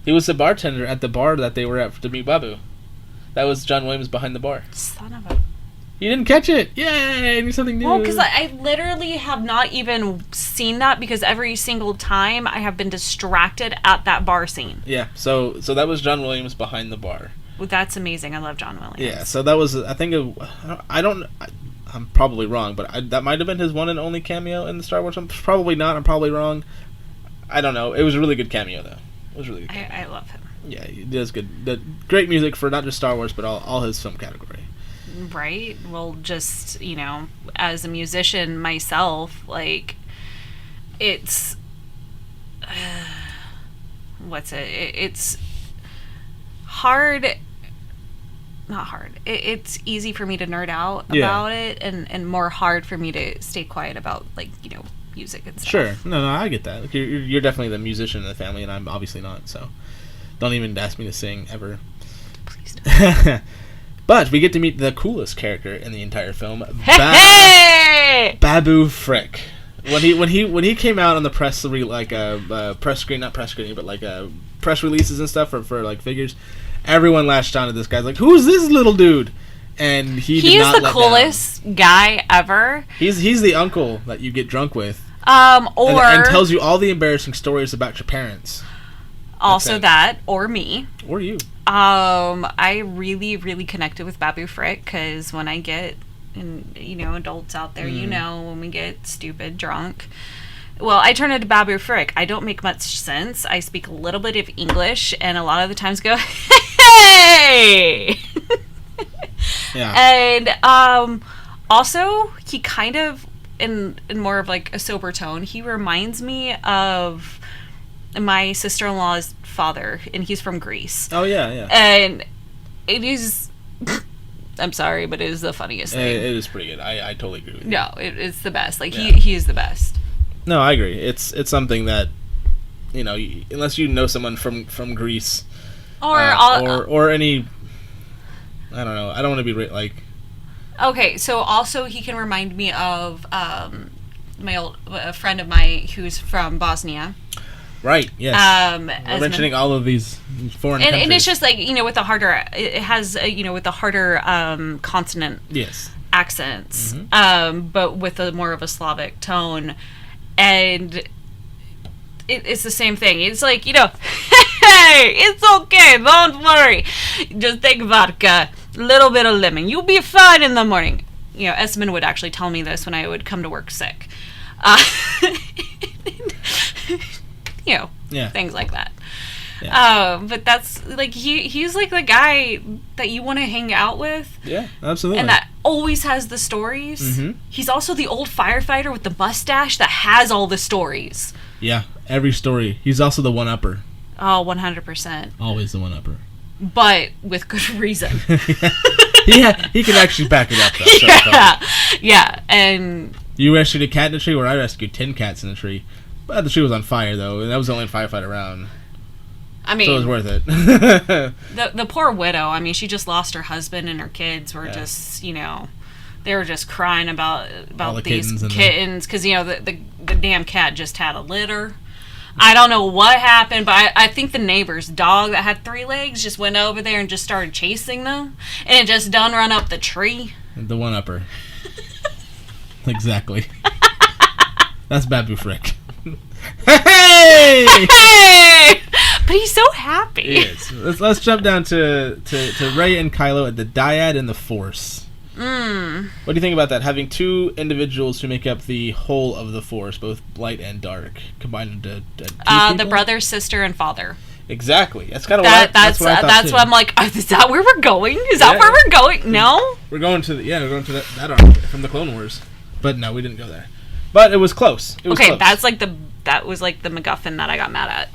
He was the bartender at the bar that they were at to meet Babu. That was John Williams behind the bar. Son of a... You didn't catch it! Yay! I knew something new. Well, because I literally have not even seen that, because every single time I have been distracted at that bar scene. Yeah, so that was John Williams behind the bar. Well, that's amazing. I love John Williams. Yeah, so that was, I think, I'm probably wrong, but that might have been his one and only cameo in the Star Wars. I'm probably not. I'm probably wrong. I don't know. It was a really good cameo, though. It was really good cameo. I love him. Yeah, he does good. Great music for not just Star Wars, but all his film category. Right? Well, just, as a musician myself, like, it's... It's hard... Not hard. It's easy for me to nerd out about it, and more hard for me to stay quiet about, like, music and stuff. Sure. No, I get that. You're definitely the musician in the family, and I'm obviously not, so don't even ask me to sing, ever. Please don't. But we get to meet the coolest character in the entire film, Babu Frick. When he came out on the press press releases and stuff for like figures, everyone latched onto this guy. Like, who's this little dude? And he did not let down. He is the coolest guy ever. He's the uncle that you get drunk with. And tells you all the embarrassing stories about your parents. Also that, or me. Or you. I really, really connected with Babu Frick, because when I get, adults out there, when we get stupid drunk, well, I turn into Babu Frick. I don't make much sense. I speak a little bit of English, and a lot of the times go, hey! Yeah. And, also, he kind of, in more of like a sober tone, he reminds me of my sister-in-law's father, and he's from Greece. Oh, yeah. And it is... I'm sorry, but it is the funniest thing. It is pretty good. I totally agree with you. No, it's the best. Like, he is the best. No, I agree. It's something that, unless you know someone from Greece... Or any... I don't know. I don't want to be like... Okay, so also he can remind me of a friend of mine who's from Bosnia. Right. Yes. We're mentioning all of these foreign countries. And it's just like, with the harder, it has with the harder consonant accents, but with a more of a Slavic tone, and it's the same thing. It's like, hey, it's okay, don't worry, just take vodka, a little bit of lemon, you'll be fine in the morning. Esmond would actually tell me this when I would come to work sick. Things like that. Yeah. But that's like he's like the guy that you want to hang out with. Yeah, absolutely. And that always has the stories. Mm-hmm. He's also the old firefighter with the mustache that has all the stories. Yeah, every story. He's also the one-upper. Oh, 100%. Always the one-upper. But with good reason. Yeah, he can actually back it up, though. Yeah, and... You rescued a cat in a tree, where I rescued 10 cats in a tree. But the tree was on fire, though, and that was the only firefight around. I mean... So it was worth it. the poor widow, I mean, she just lost her husband, and her kids were just, they were just crying about these kittens, because, the damn cat just had a litter. I don't know what happened, but I think the neighbor's dog that had 3 legs just went over there and just started chasing them, and it just done run up the tree. The one-upper. Exactly. That's Babu Frick. Hey! Hey! But he's so happy. He is. Let's jump down to Rey and Kylo at the Dyad and the Force. What do you think about that? Having 2 individuals who make up the whole of the Force, both light and dark, combined into 2 people? The brother, sister, and father. Exactly. That's kind of what I thought. That's what I'm like. Is that where we're going? Is that where we're going? No. We're going to that arc from the Clone Wars, but no, we didn't go there. But it was close. It was okay, close. that was like the MacGuffin that I got mad at.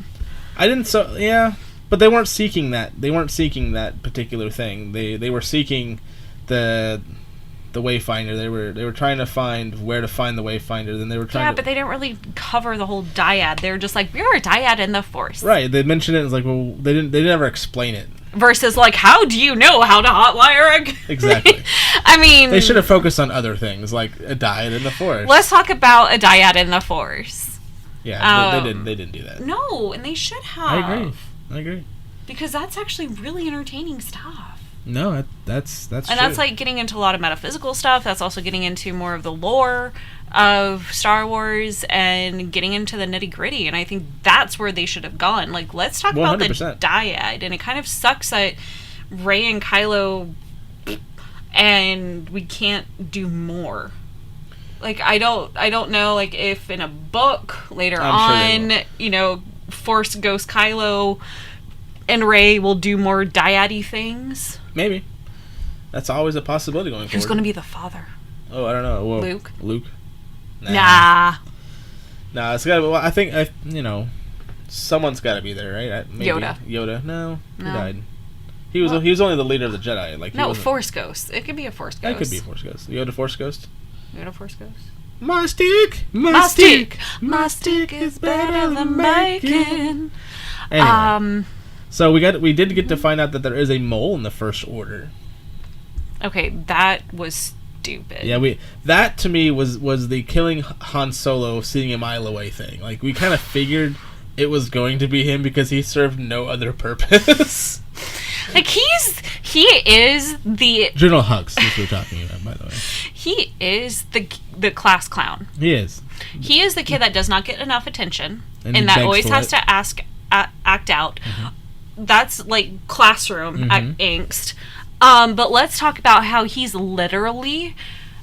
I didn't yeah, but they weren't seeking that. They weren't seeking that particular thing. They were seeking the Wayfinder. They were trying to find where to find the Wayfinder. Then they were trying. Yeah, but they didn't really cover the whole dyad. They were just like, we're a dyad in the Force. Right. They mentioned it. It's like, well, they didn't ever explain it. Versus like, how do you know how to hotwire a... Exactly. I mean, they should have focused on other things like a dyad in the Force. Let's talk about a dyad in the Force. Yeah, they didn't do that. No, and they should have. I agree. Because that's actually really entertaining stuff. No, that's and true. that's like getting into a lot of metaphysical stuff. That's also getting into more of the lore of Star Wars and getting into the nitty gritty. And I think that's where they should have gone. Like, let's talk 100%. About the dyad. And it kind of sucks that Rey and Kylo, and we can't do more. Like, I don't know, like, if in a book later on, Force Ghost Kylo and Rey will do more dyad-y things. Maybe. That's always a possibility going forward. Who's going to be the father? Oh, I don't know. Whoa. Luke? Nah, it's gotta be, well, I think, someone's gotta be there, right? Maybe. Yoda. No. He died. He was only the leader of the Jedi. Like, Force Ghost. It could be a Force Ghost. It could be a Force Ghost. Yoda Force Ghost? Yoda Force Ghost? My stick is better than bacon. Anyway, so we did get to find out that there is a mole in the First Order. Okay, that was stupid. Yeah, that to me was the killing Han Solo sitting a mile away thing. Like, we kind of figured it was going to be him because he served no other purpose. Like, he is the General Hux, which we're talking about, by the way. He is the class clown. He is. He is the kid that does not get enough attention and that always has to act out. Mm-hmm. That's like classroom angst. But let's talk about how he's literally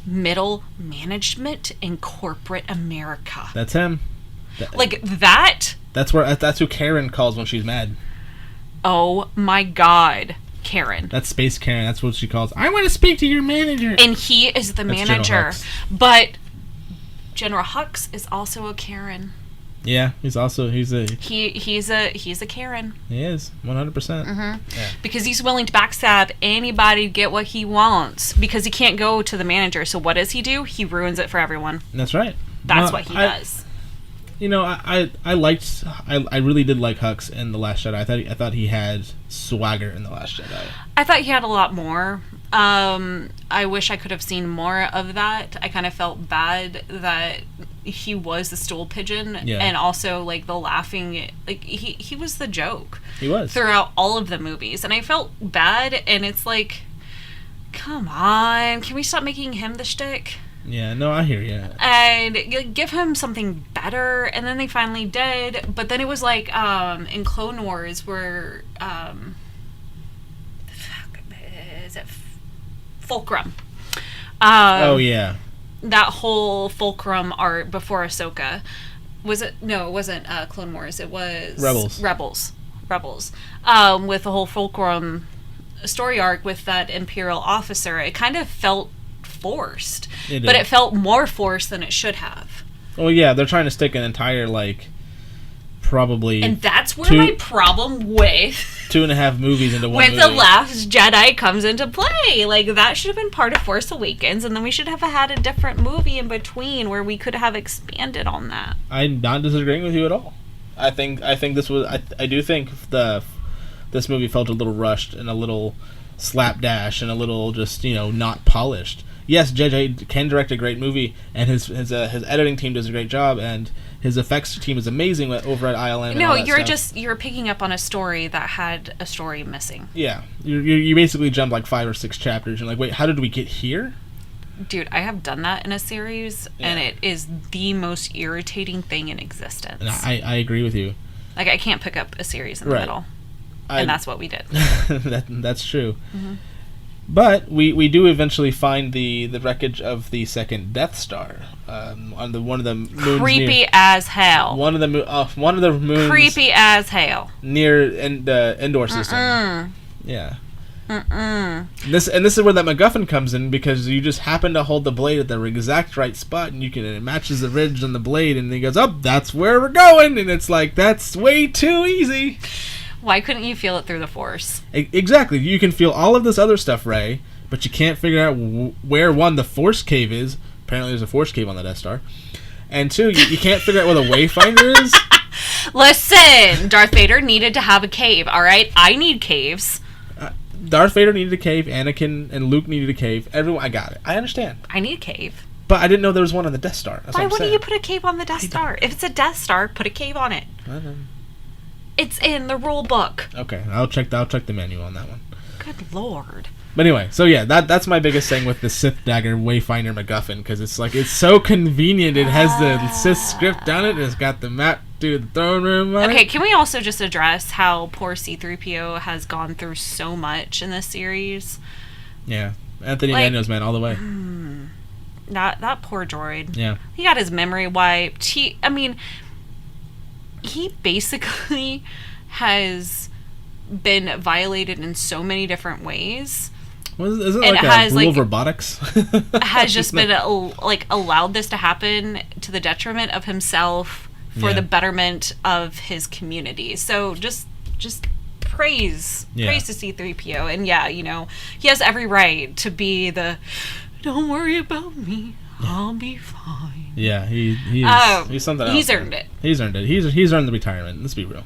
middle management in corporate America. That's him. That's who Karen calls when she's mad. Oh my God, Karen. That's Space Karen. That's what she calls. I want to speak to your manager. And he is the manager. But General Hux is also a Karen. Yeah, he's a Karen. He is 100%. Mm-hmm. Yeah. Because he's willing to backstab anybody to get what he wants because he can't go to the manager. So what does he do? He ruins it for everyone. That's right. That's what he does. I really did like Hux in The Last Jedi. I thought he had swagger in The Last Jedi. I thought he had a lot more. I wish I could have seen more of that. I kind of felt bad that he was the stool pigeon and also like the laughing, like he was the joke. He was throughout all of the movies, and I felt bad. And it's like, come on, can we stop making him the shtick? Yeah, no, I hear you. And give him something better, and then they finally did. But then it was like in Clone Wars where is it Fulcrum? Oh yeah, that whole Fulcrum art before Ahsoka. Was it? No, it wasn't Clone Wars. It was Rebels. With the whole Fulcrum story arc with that Imperial officer, it kind of felt forced, but it felt more forced than it should have. Well, yeah, they're trying to stick an entire probably, and that's where my problem with 2.5 movies into one with movie. The Last Jedi comes into play. Like, that should have been part of Force Awakens, and then we should have had a different movie in between where we could have expanded on that. I'm not disagreeing with you at all. I think this was. I do think this movie felt a little rushed and a little slapdash and a little just not polished. Yes, JJ can direct a great movie, and his editing team does a great job, and his effects team is amazing over at ILM. No, you're picking up on a story that had a story missing. Yeah, you basically jumped like 5 or 6 chapters. You're like, wait, how did we get here? Dude, I have done that in a series, and it is the most irritating thing in existence. And I agree with you. Like, I can't pick up a series in the middle, and that's what we did. That's true. Mm-hmm. But we do eventually find the wreckage of the second Death Star on one of the moons. Creepy as hell. One of the moons. Creepy as hell. Near the Endor system. Yeah. Mm-mm. This is where that MacGuffin comes in, because you just happen to hold the blade at the exact right spot, and it matches the ridge on the blade, and he goes, "Oh, that's where we're going," and it's like, that's way too easy. Why couldn't you feel it through the Force? Exactly. You can feel all of this other stuff, Rey, but you can't figure out where, one, the Force cave is. Apparently there's a Force cave on the Death Star. And two, you can't figure out where the Wayfinder is. Listen, Darth Vader needed to have a cave, alright? I need caves. Darth Vader needed a cave, Anakin and Luke needed a cave. Everyone, I got it. I understand. I need a cave. But I didn't know there was one on the Death Star. That's Why what I'm wouldn't saying. you put a cave on the Death Star? If it's a Death Star, put a cave on it. It's in the rule book. Okay, I'll check the manual on that one. Good lord. But anyway, so yeah, that's my biggest thing with the Sith Dagger Wayfinder MacGuffin, because it's like, it's so convenient. It has the Sith script down it, and it's got the map to the throne room on Okay, it. can we also just address how poor C-3PO has gone through so much in this series? Yeah, Anthony Like- Daniels, man, all the way. That poor droid. Yeah. He got his memory wiped. He basically has been violated in so many different ways. Isn't And it like it a has, rule like, of robotics? Has just been allowed this to happen to the detriment of himself for Yeah. the betterment of his community. So just praise to C-3PO. And yeah, he has every right to be the "don't worry about me, I'll be fine." Yeah, he's something else. He's earned it. He's earned it. He's earned the retirement. Let's be real.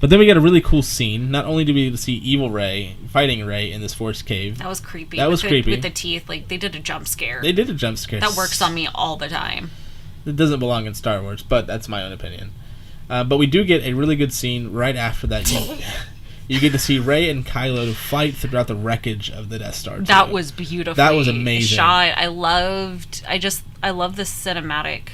But then we get a really cool scene. Not only do we see evil Rey fighting Rey in this Force cave. That was creepy. That was creepy. With the teeth, like, they did a jump scare. They did a jump scare. That works on me all the time. It doesn't belong in Star Wars, but that's my own opinion. But we do get a really good scene right after that. You get to see Rey and Kylo fight throughout the wreckage of the Death Star. That was beautiful. That was amazing. Shot. I love the cinematic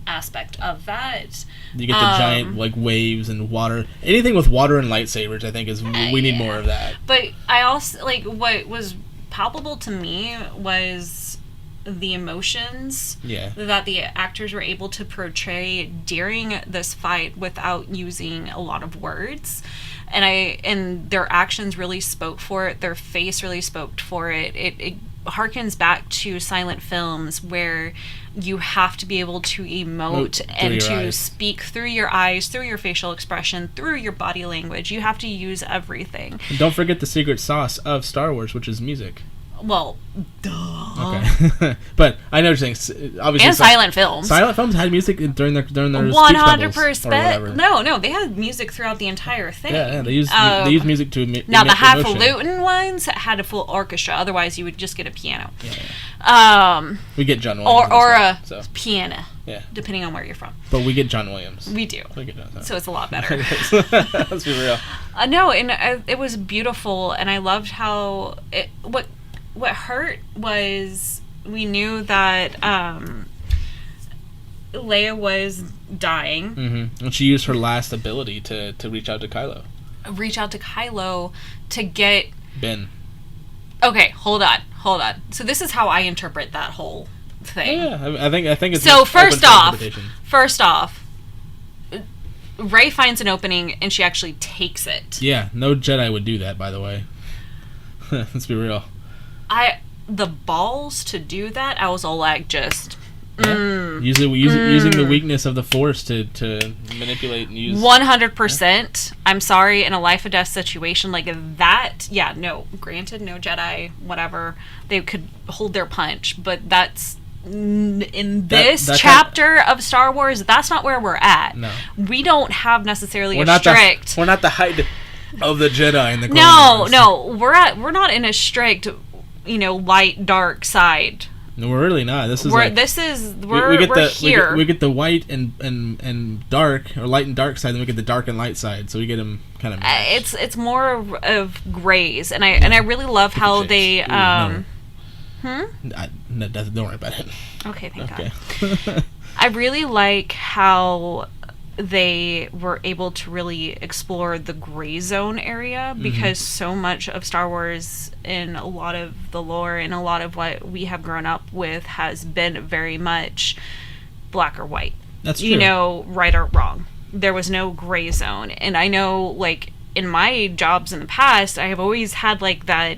aspect of that. You get the giant waves and water. Anything with water and lightsabers, I think, we need more of that. But I also what was palpable to me was the emotions that the actors were able to portray during this fight without using a lot of words. And their actions really spoke for it. Their face really spoke for it. It harkens back to silent films where you have to be able to emote and to speak through your eyes, through your facial expression, through your body language. You have to use everything. And don't forget the secret sauce of Star Wars, which is music. Well, duh. Okay. But I know what you're saying. Obviously, And silent films. Silent films had music during their 100%. No, they had music throughout the entire thing. Yeah, they used music to emit now the emotion. highfalutin ones had a full orchestra. Otherwise, you would just get a piano. Yeah. We get John Williams. Or a piano. Yeah. Depending on where you're from. But we get John Williams. We do. So it's a lot better. Let's be real. No, and it was beautiful, and I loved how what hurt was we knew that Leia was dying. Mm-hmm. And she used her last ability to reach out to Kylo. To get Ben. Okay, hold on. So this is how I interpret that whole thing. Yeah, I think it's so. First off, Rey finds an opening and she actually takes it. Yeah, no Jedi would do that, by the way. Let's be real. The balls to do that, I was all like, just using the weakness of the Force to manipulate and use 100%. I'm sorry, in a life or death situation like that, no, granted, no Jedi, whatever, they could hold their punch, but that's in this chapter of Star Wars, that's not where we're at. No, we don't have necessarily we're not the height of the Jedi in the Clone Wars. No, we're not in a strict, light dark side. No, we're really not. We're here. We get the white and dark, or light and dark side, then we get the dark and light side. So we get them kind of. It's more of grays, and I really love how they. Don't worry about it. Okay, thank God. I really like how they were able to really explore the gray zone area, because so much of Star Wars and a lot of the lore and a lot of what we have grown up with has been very much black or white. That's true. Right or wrong. There was no gray zone. And I know, in my jobs in the past, I have always had like that.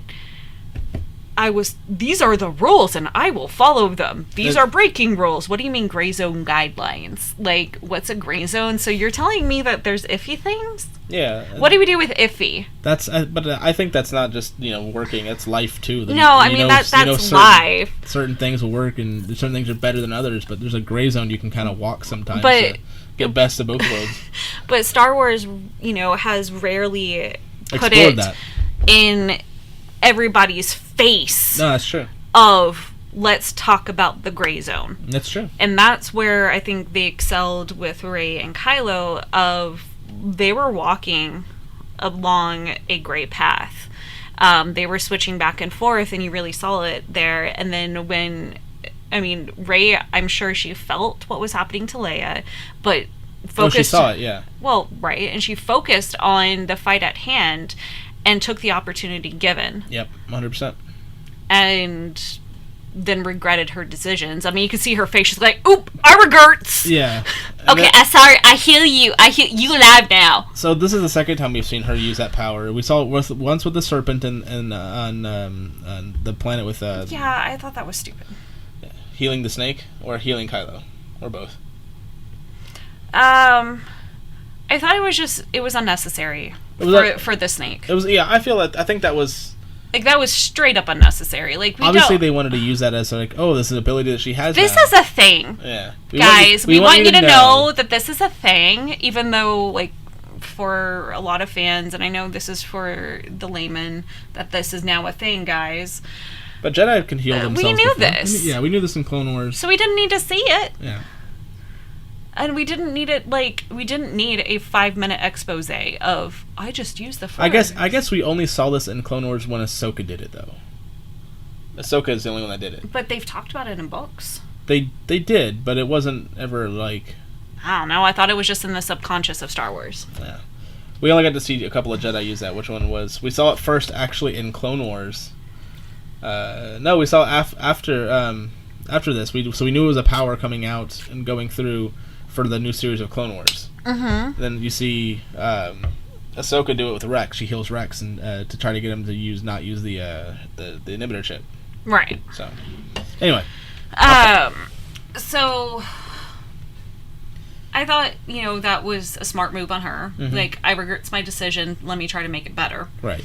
These are the rules and I will follow them. These are breaking rules. What do you mean gray zone guidelines? Like, what's a gray zone? So you're telling me that there's iffy things? Yeah. What do we do with iffy? But I think that's not just, working. It's life, too. No, I mean, that's life. Certain things will work and certain things are better than others, but there's a gray zone you can kind of walk sometimes to get best of both worlds. But Star Wars, has rarely put explored that in everybody's face. No, that's true. Of let's talk about the gray zone. That's true. And that's where I think they excelled with Rey and Kylo. They were walking along a gray path. They were switching back and forth, and you really saw it there. And then Rey, I'm sure she felt what was happening to Leia, but focused. She saw it, yeah. Well, right, and she focused on the fight at hand. And took the opportunity given. Yep, 100%. And then regretted her decisions. I mean, you can see her face. She's like, "Oop, I regrets." Yeah. Okay, I'm sorry. I heal you. You alive now. So this is the second time we've seen her use that power. We saw it once with the serpent on the planet with. Yeah, I thought that was stupid. Healing the snake or healing Kylo, or both. I thought it was unnecessary. For the snake. It was, yeah, I think that was... Like, that was straight up unnecessary. Like, obviously they wanted to use that as, like, oh, this is an ability that she has This now. is a thing. Yeah. We want you to know that this is a thing, even though, like, for a lot of fans, and I know this is for the layman, that this is now a thing, guys. But Jedi can heal themselves. We knew before. this. Yeah, we knew this in Clone Wars. So we didn't need to see it. Yeah. And we didn't need it, we didn't need a 5-minute expose of, I just used the Force. I guess we only saw this in Clone Wars when Ahsoka did it, though. Ahsoka is the only one that did it. But they've talked about it in books. They did, but it wasn't ever, like... I don't know, I thought it was just in the subconscious of Star Wars. Yeah. We only got to see a couple of Jedi use that. Which one was... We saw it first, actually, in Clone Wars. No, we saw after this. So we knew it was a power coming out and going through... for the new series of Clone Wars. Mm-hmm. Then you see Ahsoka do it with Rex. She heals Rex and to try to get him to not use the inhibitor chip. Right. So, anyway. So I thought, that was a smart move on her. Mm-hmm. Like, I regrets my decision. Let me try to make it better. Right.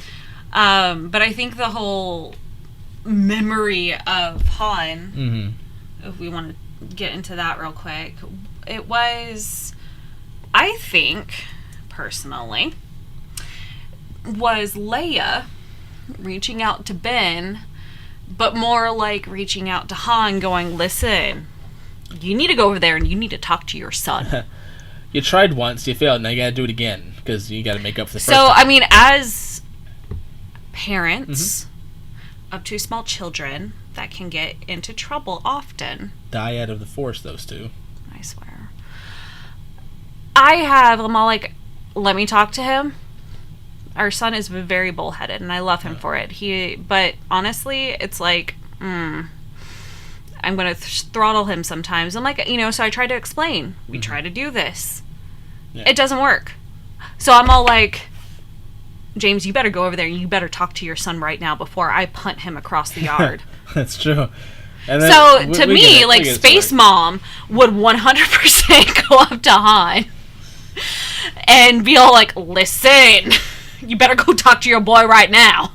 But I think the whole memory of Han, mm-hmm. if we want to get into that real quick, it was, I think, personally, was Leia reaching out to Ben, but more like reaching out to Han, going, listen, you need to go over there and you need to talk to your son. You tried once, you failed, now you gotta do it again, because you gotta make up for the first So, time. I mean, as parents of two small children that can get into trouble often. Dyad of the Force, those two. I swear. I'm all like, let me talk to him. Our son is very bullheaded, and I love him for it. But honestly, it's like, I'm going to throttle him sometimes. I'm like, so I try to explain. We try to do this. Yeah. It doesn't work. So I'm all like, James, you better go over there and you better talk to your son right now before I punt him across the yard. That's true. And then so to me, like, Space Mom would 100% go up to Han and be all like, listen, you better go talk to your boy right now.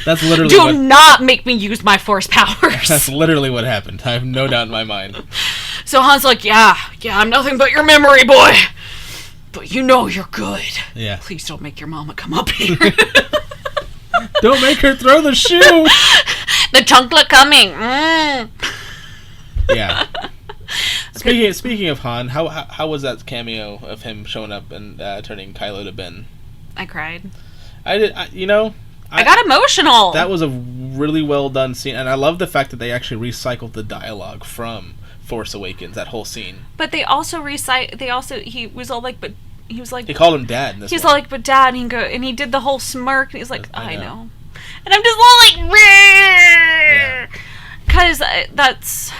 That's literally Do not make me use my Force powers. That's literally what happened. I have no doubt in my mind. So Han's like, yeah, I'm nothing but your memory boy. But you're good. Yeah. Please don't make your mama come up here. Don't make her throw the shoe. The chunkla coming. Yeah. Speaking of Han, how was that cameo of him showing up and turning Kylo to Ben? I cried. I did. I got emotional. That was a really well done scene, and I love the fact that they actually recycled the dialogue from Force Awakens. That whole scene. But they also he was all like, but he was like, he called him Dad. He's all like, but Dad, and he did the whole smirk, and he's like, I know. And I'm just all like, because that's,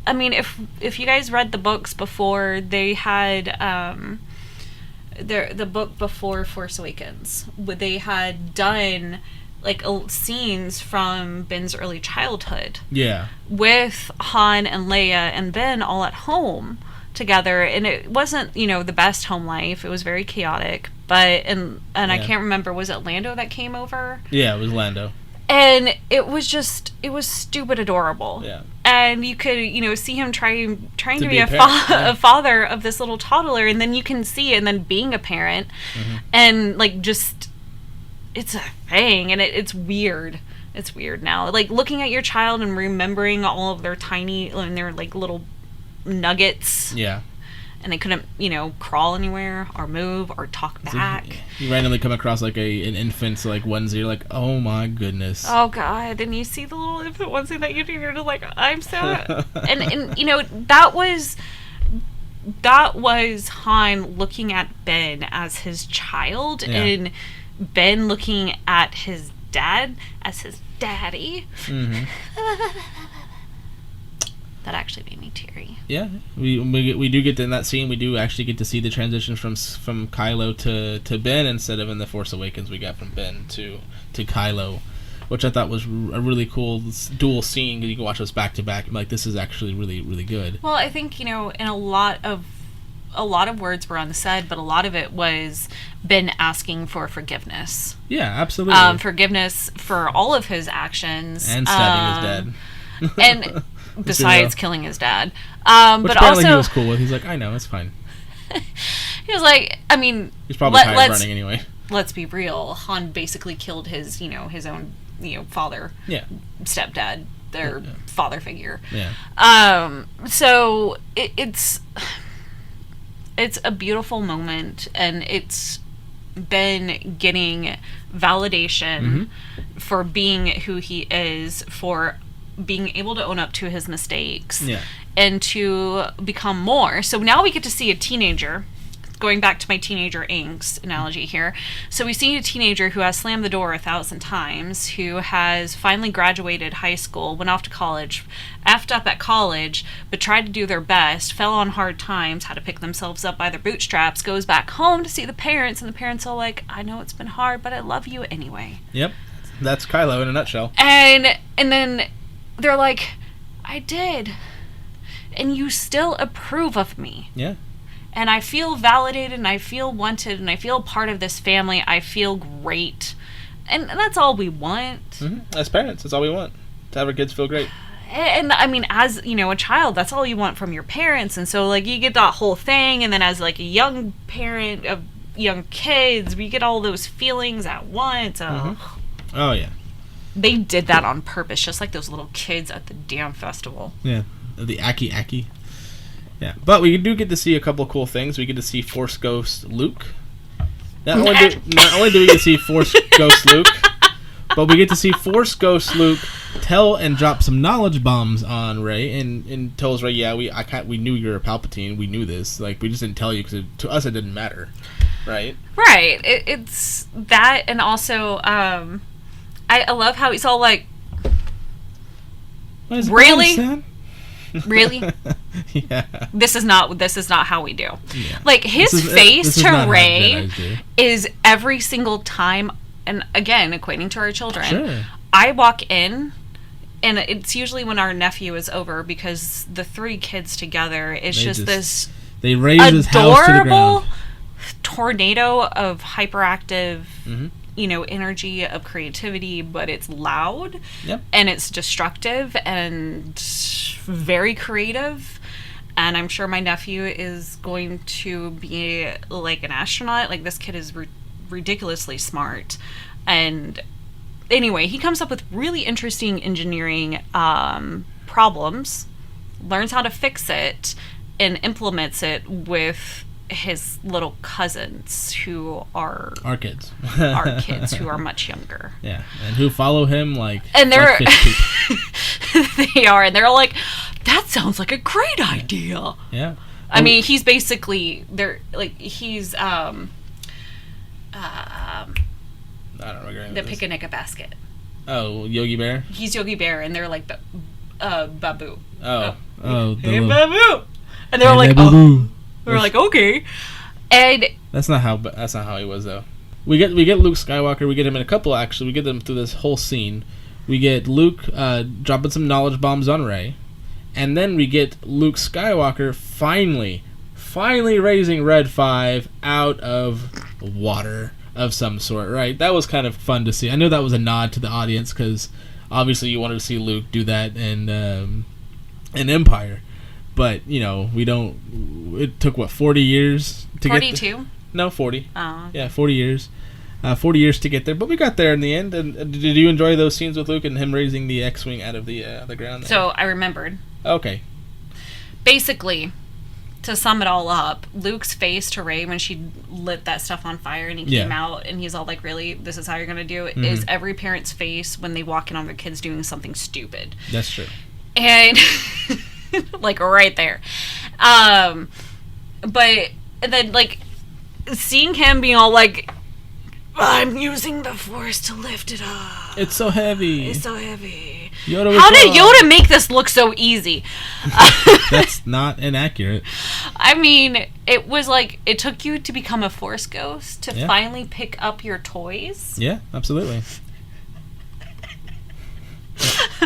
I mean, if you guys read the books before, they had the book before Force Awakens, they had done like scenes from Ben's early childhood. Yeah. With Han and Leia and Ben all at home together, and it wasn't, you know, the best home life. It was very chaotic. But and I can't remember, was it Lando that came over? Yeah, it was Lando. And it was stupid adorable. Yeah. And you could, you know, see him trying to be a father of this little toddler, and then you can see, and then being a parent, and like just, it's a thing, and it's weird. It's weird now. Like looking at your child and remembering all of their tiny and their like little nuggets. Yeah. And they couldn't, you know, crawl anywhere or move or talk back. So you randomly come across like an infant's like onesie, you're like, oh my goodness. Oh God! And you see the little infant onesie that you do, you're just like, I'm so. and you know, that was Han looking at Ben as his child, and Ben looking at his dad as his daddy. Mm-hmm. That actually made me teary. Yeah, we do get to, in that scene, we do actually get to see the transition from Kylo to Ben, instead of in The Force Awakens we got from Ben to Kylo, which I thought was a really cool dual scene, because you can watch those back to back. Like, this is actually really, really good. Well, I think, you know, in a lot of words were unsaid, but a lot of it was Ben asking for forgiveness. Yeah, absolutely. Forgiveness for all of his actions. And stabbing his dad. And besides killing his dad. Which but apparently also, he was cool with. He's like, I know, it's fine. He was like, I mean... He's probably tired of running anyway. Let's be real. Han basically killed his, you know, his own, you know, father. Yeah. Stepdad. Their father figure. Yeah. So it's a beautiful moment, and it's Ben getting validation for being who he is, for being able to own up to his mistakes, and to become more. So now we get to see a teenager, going back to my teenager angst analogy here. So we see a teenager who has slammed the door 1,000 times, who has finally graduated high school, went off to college, effed up at college, but tried to do their best, fell on hard times, had to pick themselves up by their bootstraps, goes back home to see the parents, and the parents are like, I know it's been hard, but I love you anyway. Yep. That's Kylo in a nutshell. And then they're like, I did. And you still approve of me. Yeah. And I feel validated, and I feel wanted, and I feel part of this family. I feel great. And that's all we want. Mm-hmm. As parents, that's all we want. To have our kids feel great. And I mean, as, you know, a child, that's all you want from your parents. And so, like, you get that whole thing. And then as, like, a young parent of young kids, we get all those feelings at once. Oh, yeah. They did that on purpose, just like those little kids at the damn festival. Yeah. The Aki. Yeah. But we do get to see a couple of cool things. We get to see Force Ghost Luke. Not only do we get to see Force Ghost Luke, but we get to see Force Ghost Luke tell and drop some knowledge bombs on Rey, and tells Rey, yeah, we knew you were a Palpatine. We knew this. Like, we just didn't tell you because to us it didn't matter. Right? Right. It's that, and also, I love how he's all like, really? Really? Yeah. This is not how we do. Yeah. Like, his face to Rey is every single time, and again, equating to our children. Sure. I walk in, and it's usually when our nephew is over, because the 3 kids together is just this they raise his house to the ground. Tornado of hyperactive, you know, energy, of creativity, but it's loud, and it's destructive and very creative. And I'm sure my nephew is going to be like an astronaut. Like, this kid is ridiculously smart. And anyway, he comes up with really interesting engineering problems, learns how to fix it, and implements it with his little cousins, who are our kids who are much younger. Yeah, and who follow him like, and they're like fish they are, and they're like, that sounds like a great idea. Yeah. I mean, he's basically, they're like, he's I don't know the picnic basket. Oh, Yogi Bear. He's Yogi Bear, and they're like Babu. Oh, hey, Babu. And they're like, Babu. We're like, okay. And That's not how he was though. We get Luke Skywalker. We get him in a couple. Actually, we get them through this whole scene. We get Luke dropping some knowledge bombs on Rey, and then we get Luke Skywalker finally raising Red 5 out of water of some sort. Right? That was kind of fun to see. I know that was a nod to the audience because obviously you wanted to see Luke do that in Empire, but we don't. It took 40 years to 42? get. No, 40. Oh. Yeah, 40 years. 40 years to get there, but we got there in the end. And did you enjoy those scenes with Luke and him raising the X-wing out of the ground? There? So I remembered. Okay. Basically, to sum it all up, Luke's face to Rey when she lit that stuff on fire and he came out and he's all like, "Really, this is how you're gonna do it?" Is every parent's face when they walk in on their kids doing something stupid. That's true. And like right there, but then like seeing him being all like, "I'm using the Force to lift it up. It's so heavy. It's so heavy." How did Yoda make this look so easy? That's not inaccurate. I mean, it was like it took you to become a Force ghost to finally pick up your toys. Yeah, absolutely.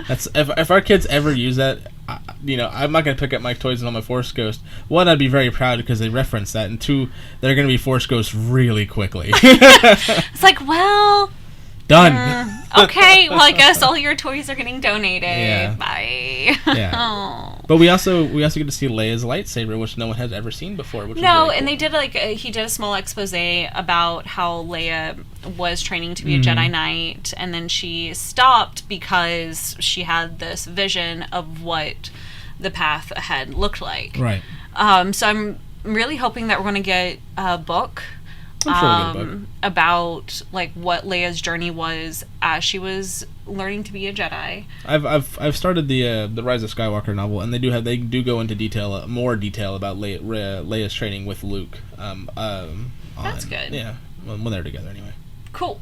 That's if our kids ever use that, I'm not gonna pick up my toys and all my Force Ghost. One, I'd be very proud because they reference that, and two, they're gonna be Force Ghosts really quickly. It's like, well, done. Okay, well, I guess all your toys are getting donated. Yeah. Bye. Yeah. Oh. But we also get to see Leia's lightsaber, which no one has ever seen before. Which no, is and cool. they did he did a small expose about how Leia was training to be a Jedi Knight, and then she stopped because she had this vision of what the path ahead looked like. Right. So I'm really hoping that we're going to get a book. I'm sure we'll get a book. About like what Leia's journey was as she was learning to be a Jedi. I've started the Rise of Skywalker novel, and they do go into more detail about Leia's training with Luke. That's good. Yeah, when they're together anyway. Cool.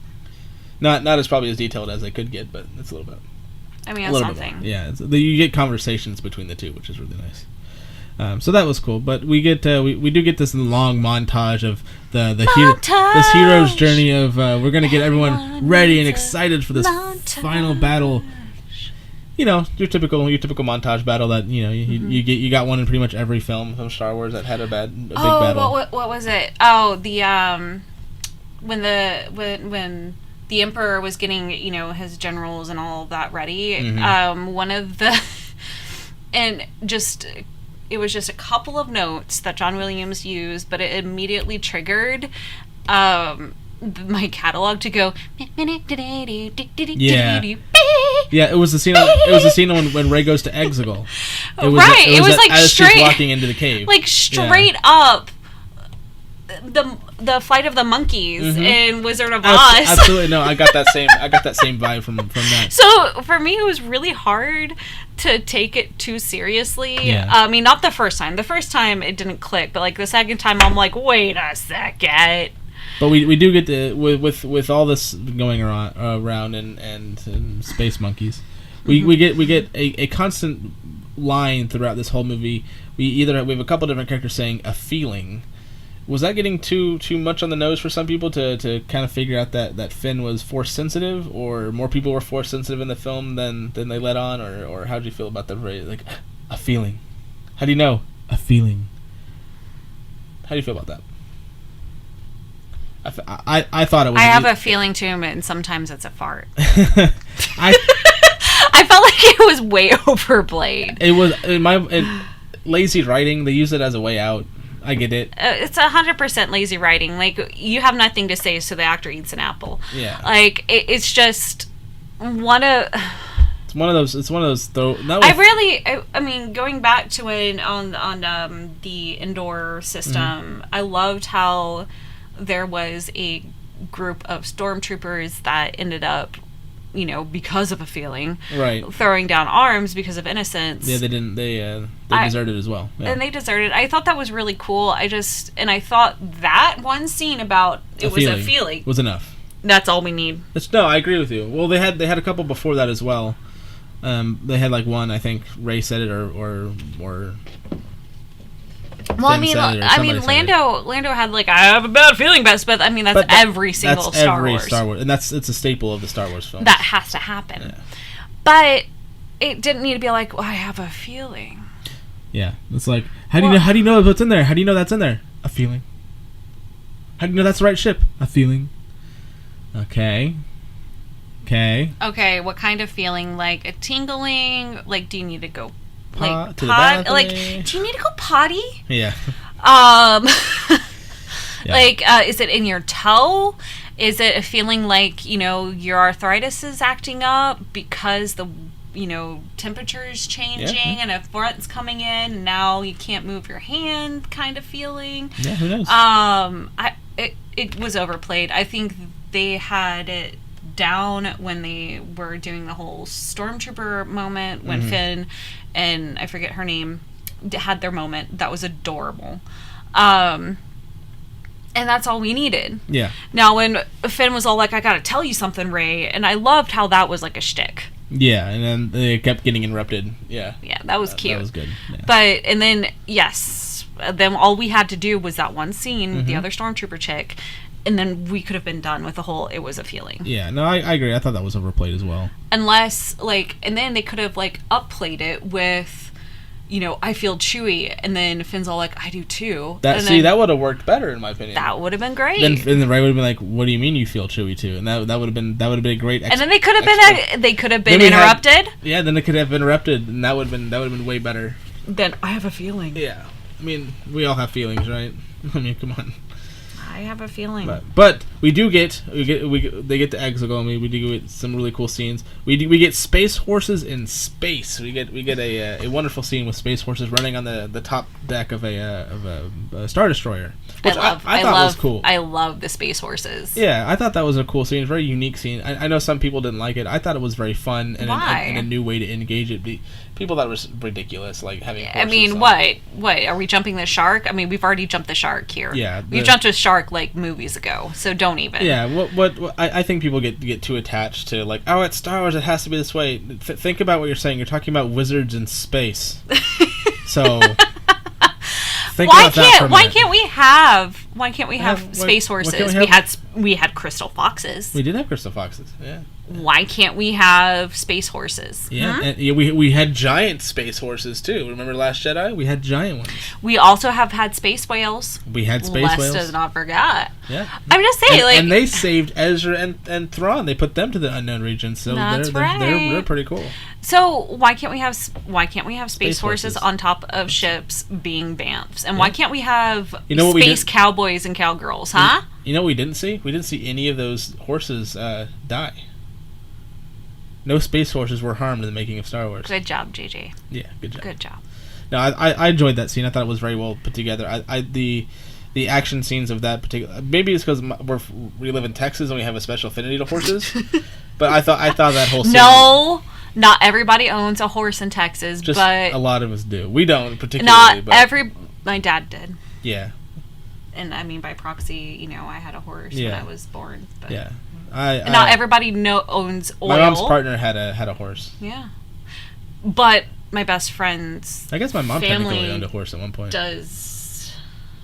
Not as probably as detailed as they could get, but it's a little bit. I mean, that's something. Yeah, you get conversations between the two, which is really nice. So that was cool, but we get we do get this long montage of this hero's journey of we're gonna get everyone ready and excited for this final battle. Your typical montage battle that you got one in pretty much every film from Star Wars that had a big battle. What was it? Oh, the when the Emperor was getting his generals and all of that ready. One of the and just. It was just a couple of notes that John Williams used, but it immediately triggered my catalog to go. Yeah. Yeah, it was the scene. It was the scene when Rey goes to Exegol. It was like as straight she's walking into the cave, like straight up. The Flight of the Monkeys in Wizard of Oz. Absolutely, no. I got that same vibe from that. So for me, it was really hard to take it too seriously. Yeah. I mean, not the first time. The first time it didn't click, but like the second time, I'm like, wait a second. But we do get to with all this going around and space monkeys, we get a constant line throughout this whole movie. We have a couple different characters saying a feeling. Was that getting too much on the nose for some people to kind of figure out that Finn was Force sensitive, or more people were Force sensitive in the film than they let on, or how did you feel about that? Like a feeling. How do you know? A feeling. How do you feel about that? I thought it was. I have a feeling too, and sometimes it's a fart. I felt like it was way overplayed. It was lazy writing. They use it as a way out. I get it. It's 100% lazy writing. Like, you have nothing to say, so the actor eats an apple. Yeah. Like, it's just one of... It's one of those. I mean, going back to it on the Endor system, I loved how there was a group of stormtroopers that ended up, because of a feeling, right, throwing down arms because of innocence. Yeah, they didn't. They deserted as well. Yeah. And they deserted. I thought that was really cool. I thought that one scene about a feeling was enough. That's all we need. No, I agree with you. Well, they had a couple before that as well. They had like one. I think Rey said it, or Well, Finn said it, or somebody said it. Lando had like, I have a bad feeling, but I mean that's every single Star Wars, and it's a staple of the Star Wars films. That has to happen. Yeah. But it didn't need to be like, I have a feeling. Yeah, it's like, how do you know what's in there? How do you know that's in there? A feeling. How do you know that's the right ship? A feeling. Okay. What kind of feeling? Like a tingling? Like, do you need to go to the bathroom? Like, do you need to go potty? Yeah. Yeah. Like, is it in your toe? Is it a feeling like, your arthritis is acting up because the, temperature is changing and a front's coming in and now you can't move your hand kind of feeling? Yeah, who knows? It was overplayed. I think they had it down when they were doing the whole stormtrooper moment when Finn and I forget her name had their moment. That was adorable. And that's all we needed. Yeah. Now when Finn was all like, I gotta tell you something, Rey, and I loved how that was like a shtick. Yeah, and then they kept getting interrupted. Yeah. Yeah, that was cute. That was good. Yeah. And then, yes, then all we had to do was that one scene with the other stormtrooper chick, and then we could have been done with the whole, it was a feeling. Yeah, no, I agree. I thought that was overplayed as well. Unless, and then they could have, upplayed it with, I feel Chewie, and then Finn's all like, I do too. That would have worked better in my opinion. That would have been great. Then Rey would have been like, what do you mean you feel Chewie too? And that would have been a great. And then they could have been interrupted. Then they could have interrupted, and that would have been way better. Then I have a feeling. Yeah, I mean, we all have feelings, right? I mean, come on. I have a feeling. But they get to Exegol, and we do get some really cool scenes. We get space horses in space. We get a wonderful scene with space horses running on the top deck of a Star Destroyer, which I thought was cool. I love the space horses. Yeah, I thought that was a cool scene, a very unique scene. I know some people didn't like it. I thought it was very fun and a new way to engage it. People thought it was ridiculous, like having horses. I mean, what? Are we jumping the shark? I mean, we've already jumped the shark here. Yeah. We've jumped a shark, movies ago, so don't even. Yeah, what I think people get too attached to, it's Star Wars, it has to be this way. Think about what you're saying. You're talking about wizards in space. So... Why can't we have space horses? We had crystal foxes. We did have crystal foxes. Yeah. Why can't we have space horses? Yeah, and we had giant space horses too. Remember Last Jedi? We had giant ones. We also have had space whales. We had space whales. does not forget. Yeah. I'm just saying, and they saved Ezra and Thrawn. They put them to the unknown regions. So they're pretty cool. So why can't we have space horses on top of ships being Banffs? And why can't we have space cowboys and cowgirls? Huh? You know what we didn't see? We didn't see any of those horses die. No space horses were harmed in the making of Star Wars. Good job, JJ. Yeah, good job. Good job. No, I enjoyed that scene. I thought it was very well put together. The action scenes of that particular, maybe it's because we live in Texas and we have a special affinity to horses. But I thought that whole scene. No, not everybody owns a horse in Texas, but a lot of us do. We don't particularly. My dad did. Yeah. And I mean, by proxy, I had a horse when I was born. But yeah. Not everybody owns oil. My mom's partner had a horse. Yeah. But my best friend's I guess my mom technically owned a horse at one point.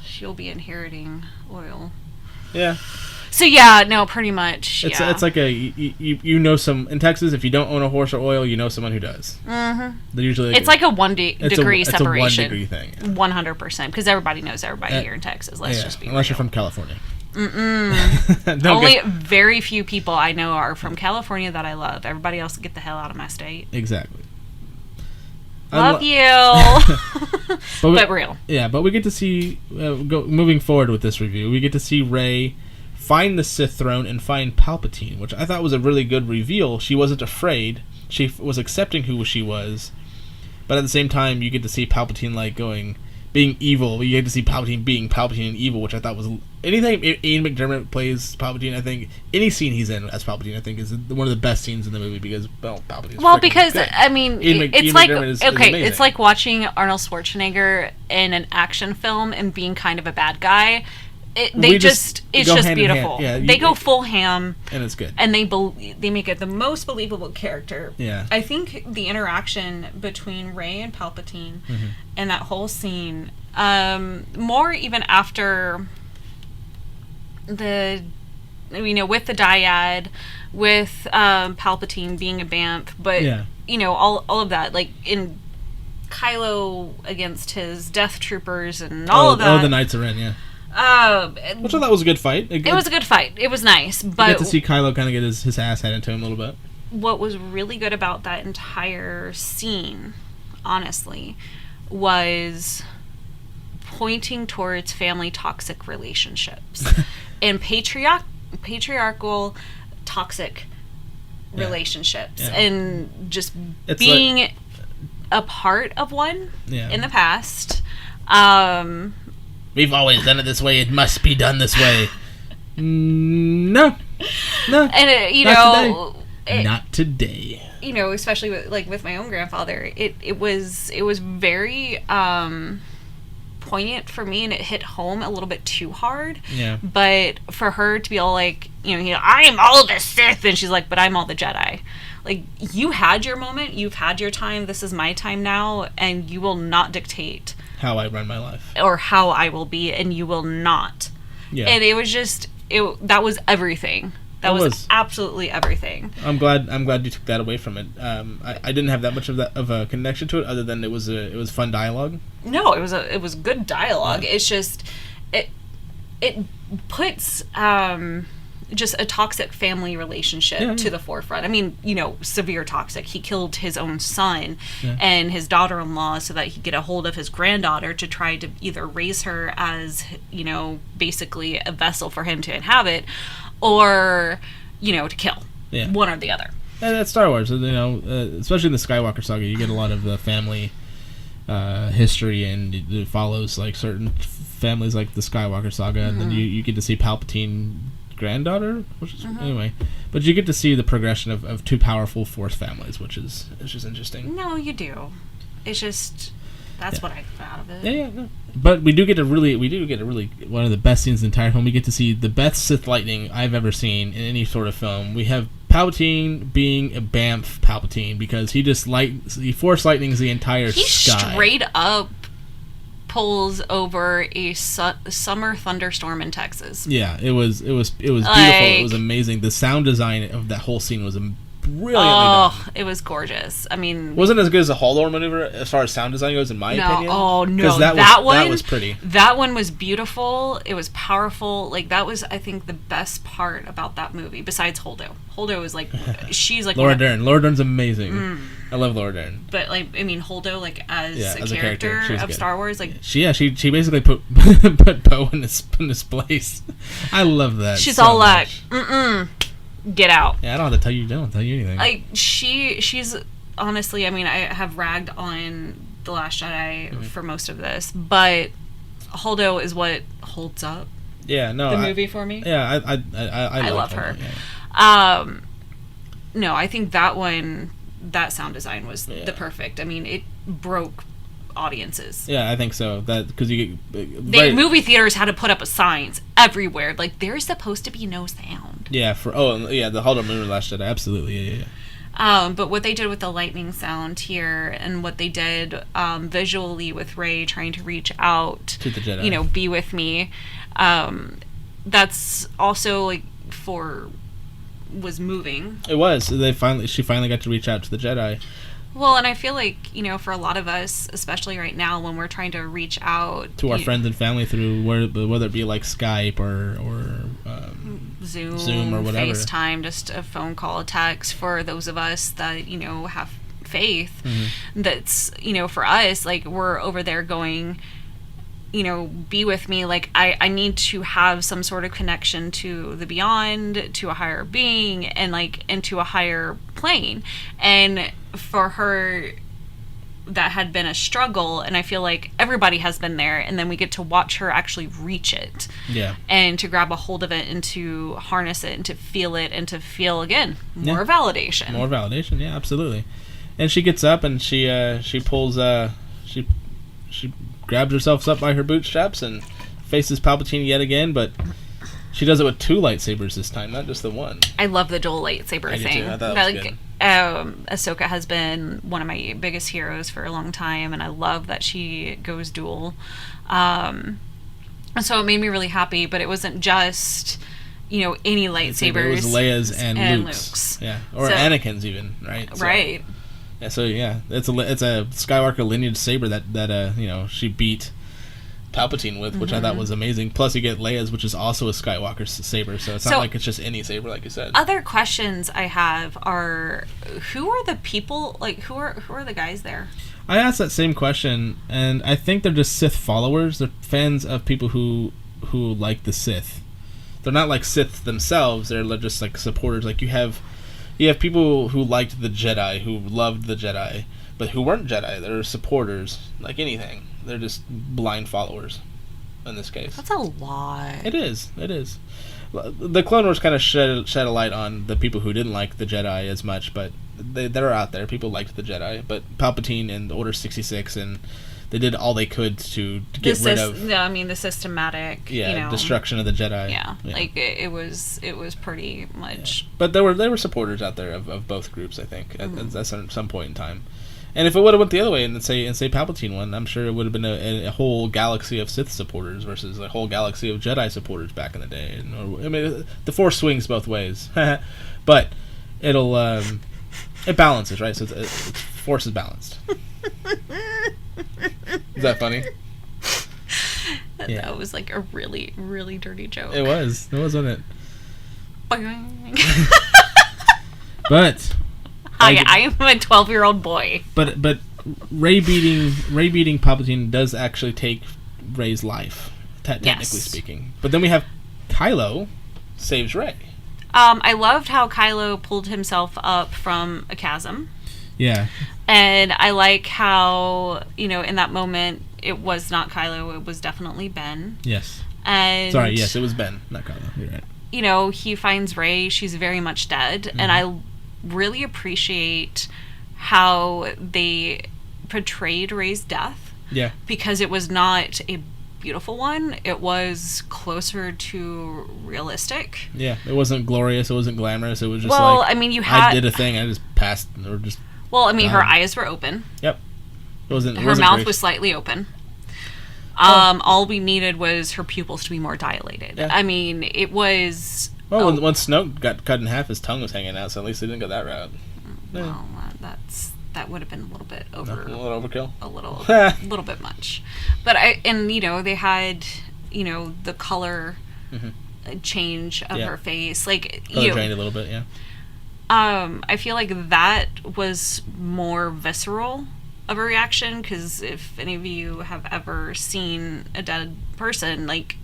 She'll be inheriting oil. Yeah. So yeah, no, pretty much. It's like some in Texas. If you don't own a horse or oil, you know someone who does. Mm-hmm. They're usually it's like a 1 degree separation. It's a 1 degree thing. 100%, because everybody knows everybody here in Texas. Let's just be unless real. You're from California. Only very few people I know are from California that I love. Everybody else, get the hell out of my state. Exactly. Love you. but real. Yeah, but we get to see, moving forward with this review, we get to see Rey find the Sith throne and find Palpatine, which I thought was a really good reveal. She wasn't afraid. She was accepting who she was. But at the same time, you get to see Palpatine being evil. You get to see Palpatine being Palpatine and evil, which I thought was... Anything Ian McDermott plays Palpatine, I think... Any scene he's in as Palpatine, I think, is one of the best scenes in the movie because, Palpatine's because, good. I mean, Ian McDermott is amazing. It's like watching Arnold Schwarzenegger in an action film and being kind of a bad guy. It's just beautiful. Yeah, they go full ham, and it's good. And they make it the most believable character. Yeah, I think the interaction between Rey and Palpatine and that whole scene More even after the, with the dyad, with Palpatine being a BAMF, but all of that, like in Kylo against his Death Troopers and all of that. Oh, the Knights of Ren, yeah. Which I thought was a good fight. It was a good fight. It was nice, but you get to see Kylo kind of get his ass handed to him a little bit. What was really good about that entire scene, honestly, was pointing towards family toxic relationships and patriarchal toxic relationships, and just being a part of one in the past. We've always done it this way. It must be done this way. No. And not today. Especially with my own grandfather, it was very poignant for me, and it hit home a little bit too hard. Yeah. But for her to be all like, I am all the Sith, and she's like, but I'm all the Jedi. Like, you had your moment, you've had your time, this is my time now, and you will not dictate how I run my life or how I will be, and you will not. Yeah. And it was just that was everything. That was absolutely everything. I'm glad you took that away from it. I didn't have that much of a connection to it, other than it was fun dialogue. No, it was good dialogue. Yeah. It's just it puts just a toxic family relationship to the forefront. I mean, severe toxic. He killed his own son and his daughter-in-law so that he'd get a hold of his granddaughter to try to either raise her as, basically a vessel for him to inhabit, or, to kill. Yeah. One or the other. And that's Star Wars, especially in the Skywalker saga, you get a lot of the family history, and it follows like certain families like the Skywalker saga, and then you get to see Palpatine granddaughter, which is anyway, but you get to see the progression of two powerful Force families, which is just interesting. No, you do. It's just that's what I got out of it. Yeah. No. But we do get a really one of the best scenes in the entire film. We get to see the best Sith lightning I've ever seen in any sort of film. We have Palpatine being a BAMF Palpatine, because he Force lightnings the entire sky. He straight up pulls over a summer thunderstorm in Texas. Yeah, it was beautiful. It was amazing. The sound design of that whole scene was brilliantly done. It was gorgeous. I mean, wasn't as good as the Haldor maneuver as far as sound design goes, in my opinion. Oh no, that was pretty. That one was beautiful. It was powerful. Like, that was, I think, the best part about that movie. Besides Holdo. Holdo is like, she's like Laura Dern. Laura Dern's amazing. I love Laura Dern. But Holdo, like, as a character of good. Star Wars, like, she basically put Poe in his place. I love that. She's so all like, get out. Yeah, I don't have to tell you. Don't tell you anything. Like, she's honestly, I mean, I have ragged on The Last Jedi for most of this, but Holdo is what holds up. Yeah, no, the movie for me. Yeah, I love her. Yeah. No, I think that sound design was the perfect. I mean, it broke audiences. Yeah, I think so. That because movie theaters had to put up signs everywhere, like, there's supposed to be no sound. Yeah, the Holdo Moon Last Jedi, absolutely, yeah. But what they did with the lightning sound here, and what they did visually with Rey trying to reach out to the Jedi, be with me, that's also like was moving. It was. She finally got to reach out to the Jedi. Well, and I feel like, for a lot of us, especially right now, when we're trying to reach out to our friends and family through whether it be like Skype or Zoom or whatever, FaceTime, just a phone call, a text, for those of us that have faith, that's for us, like, we're over there going, be with me. Like, I need to have some sort of connection to the beyond, to a higher being, and like into a higher plane. And for her, that had been a struggle, and I feel like everybody has been there, and then we get to watch her actually reach it. Yeah. And to grab a hold of it, and to harness it, and to feel it, and to feel, again, more validation. More validation, yeah, absolutely. And she gets up, and she pulls she grabs herself up by her bootstraps and faces Palpatine yet again, but She does it with 2 lightsabers this time, not just the one. I love the dual lightsaber I do thing. too. I thought that was good. Ahsoka has been one of my biggest heroes for a long time, and I love that she goes dual. And so it made me really happy, but it wasn't just, any lightsabers. It was Leia's and Luke's. Yeah, or so, Anakin's even, right? So, right. Yeah, so yeah, it's a Skywalker lineage saber that she beat Palpatine with, which I thought was amazing. Plus, you get Leia's, which is also a Skywalker saber, so it's not like it's just any saber, like you said. Other questions I have are, who are the people? Like, who are the guys there? I asked that same question, and I think they're just Sith followers. They're fans of people who like the Sith. They're not like Sith themselves. They're just like supporters. Like you have people who liked the Jedi, who loved the Jedi, but who weren't Jedi. They're supporters, like anything. They're just blind followers, in this case. That's a lot. It is. The Clone Wars kind of shed a light on the people who didn't like the Jedi as much, but they're out there. People liked the Jedi, but Palpatine and Order 66, and they did all they could to get rid of. No, I mean the systematic. Destruction of the Jedi. Yeah. Like it was pretty much. Yeah. But there were supporters out there of both groups. I think at some point in time. And if it would have went the other way and say Palpatine won, I'm sure it would have been a whole galaxy of Sith supporters versus a whole galaxy of Jedi supporters back in the day. The Force swings both ways, but it'll it balances, right? So it's Force is balanced. Is that funny? That was like a really, really dirty joke. It was, wasn't it? But. I am a 12-year-old boy. But Rey beating Palpatine does actually take Rey's life, technically speaking. But then we have Kylo saves Rey. I loved how Kylo pulled himself up from a chasm. Yeah. And I like how, in that moment, it was not Kylo, it was definitely Ben. Yes. And sorry, yes, it was Ben, not Kylo. You're right. He finds Rey, she's very much dead, and I really appreciate how they portrayed Rey's death. Yeah. Because it was not a beautiful one. It was closer to realistic. Yeah. It wasn't glorious. It wasn't glamorous. It was just I did a thing. I just passed or just. Well, I mean, her eyes were open. Yep. Her mouth was slightly open. All we needed was her pupils to be more dilated. Yeah. I mean, it was. Well, when Snoke got cut in half, his tongue was hanging out, so at least they didn't go that route. Well, that would have been a little bit over. A little overkill? A little bit much. But they had, the color change of her face. Like, color drained a little bit, yeah. I feel like that was more visceral of a reaction, because if any of you have ever seen a dead person, like,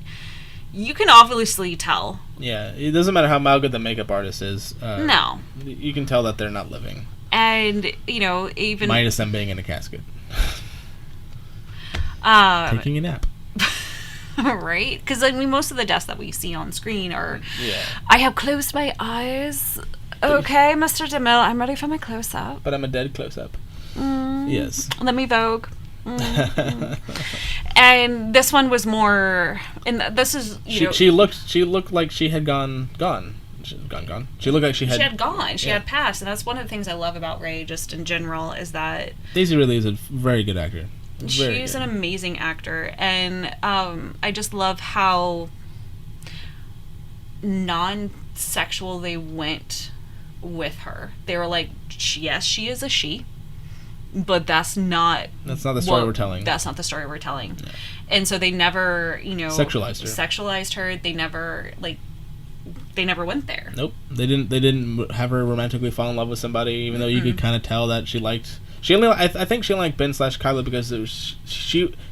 you can obviously tell. Yeah, it doesn't matter how good the makeup artist is. No. You can tell that they're not living. And, even... minus them being in a casket. Taking a nap. Right? Because, most of the deaths that we see on screen are... Yeah. I have closed my eyes. Okay, Mr. DeMille, I'm ready for my close-up. But I'm a dead close-up. Yes. Let me Vogue. And this one was more, and this is she looked like she had gone. She looked like she had gone. She had passed, and that's one of the things I love about Rey, just in general, is that Daisy Ridley is a very good actor. She's an amazing actor, and I just love how non-sexual they went with her. They were like, yes, she is a she. But that's not the story we're telling. That's not the story we're telling. Yeah. And so they never, sexualized her. They never went there. Nope. They didn't have her romantically fall in love with somebody, even though you could kind of tell that she liked. I think she liked Ben/Kylo because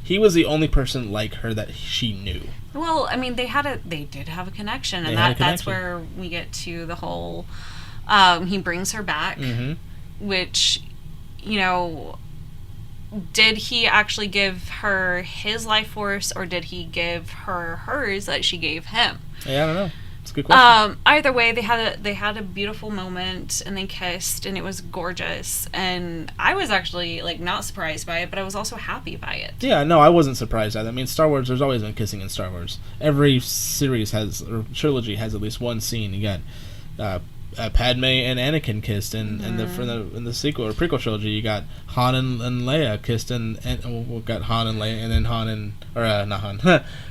he was the only person like her that she knew. Well, I mean, they did have a connection, and that's where we get to the whole. He brings her back, which. Did he actually give her his life force, or did he give her hers that she gave him? Yeah, I don't know. It's a good question. Either way, they had a beautiful moment, and they kissed, and it was gorgeous. And I was actually like not surprised by it, but I was also happy by it. Yeah, no, I wasn't surprised either. I mean, Star Wars. There's always been kissing in Star Wars. Every series or trilogy has at least one scene. You got Padme and Anakin kissed, and in the sequel or prequel trilogy, you got Han and Leia kissed, and we got Han and Leia, and then not Han,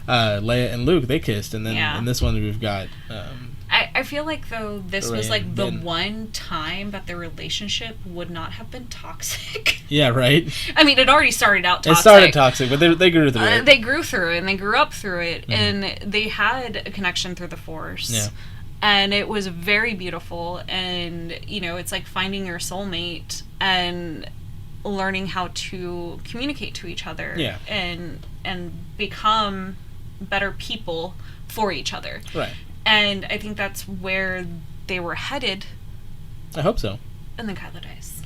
Leia and Luke, they kissed, and then in this one we've got. I feel like though this Rey was like the Ben. one time that their relationship would not have been toxic. Yeah, right. I mean, it already started out toxic. It started toxic, but they grew through it. They grew through it, and they grew up through it, and they had a connection through the Force. Yeah. And it was very beautiful, and you know, it's like finding your soulmate and learning how to communicate to each other, and become better people for each other. Right. And I think that's where they were headed. I hope so. And then Kylo dies.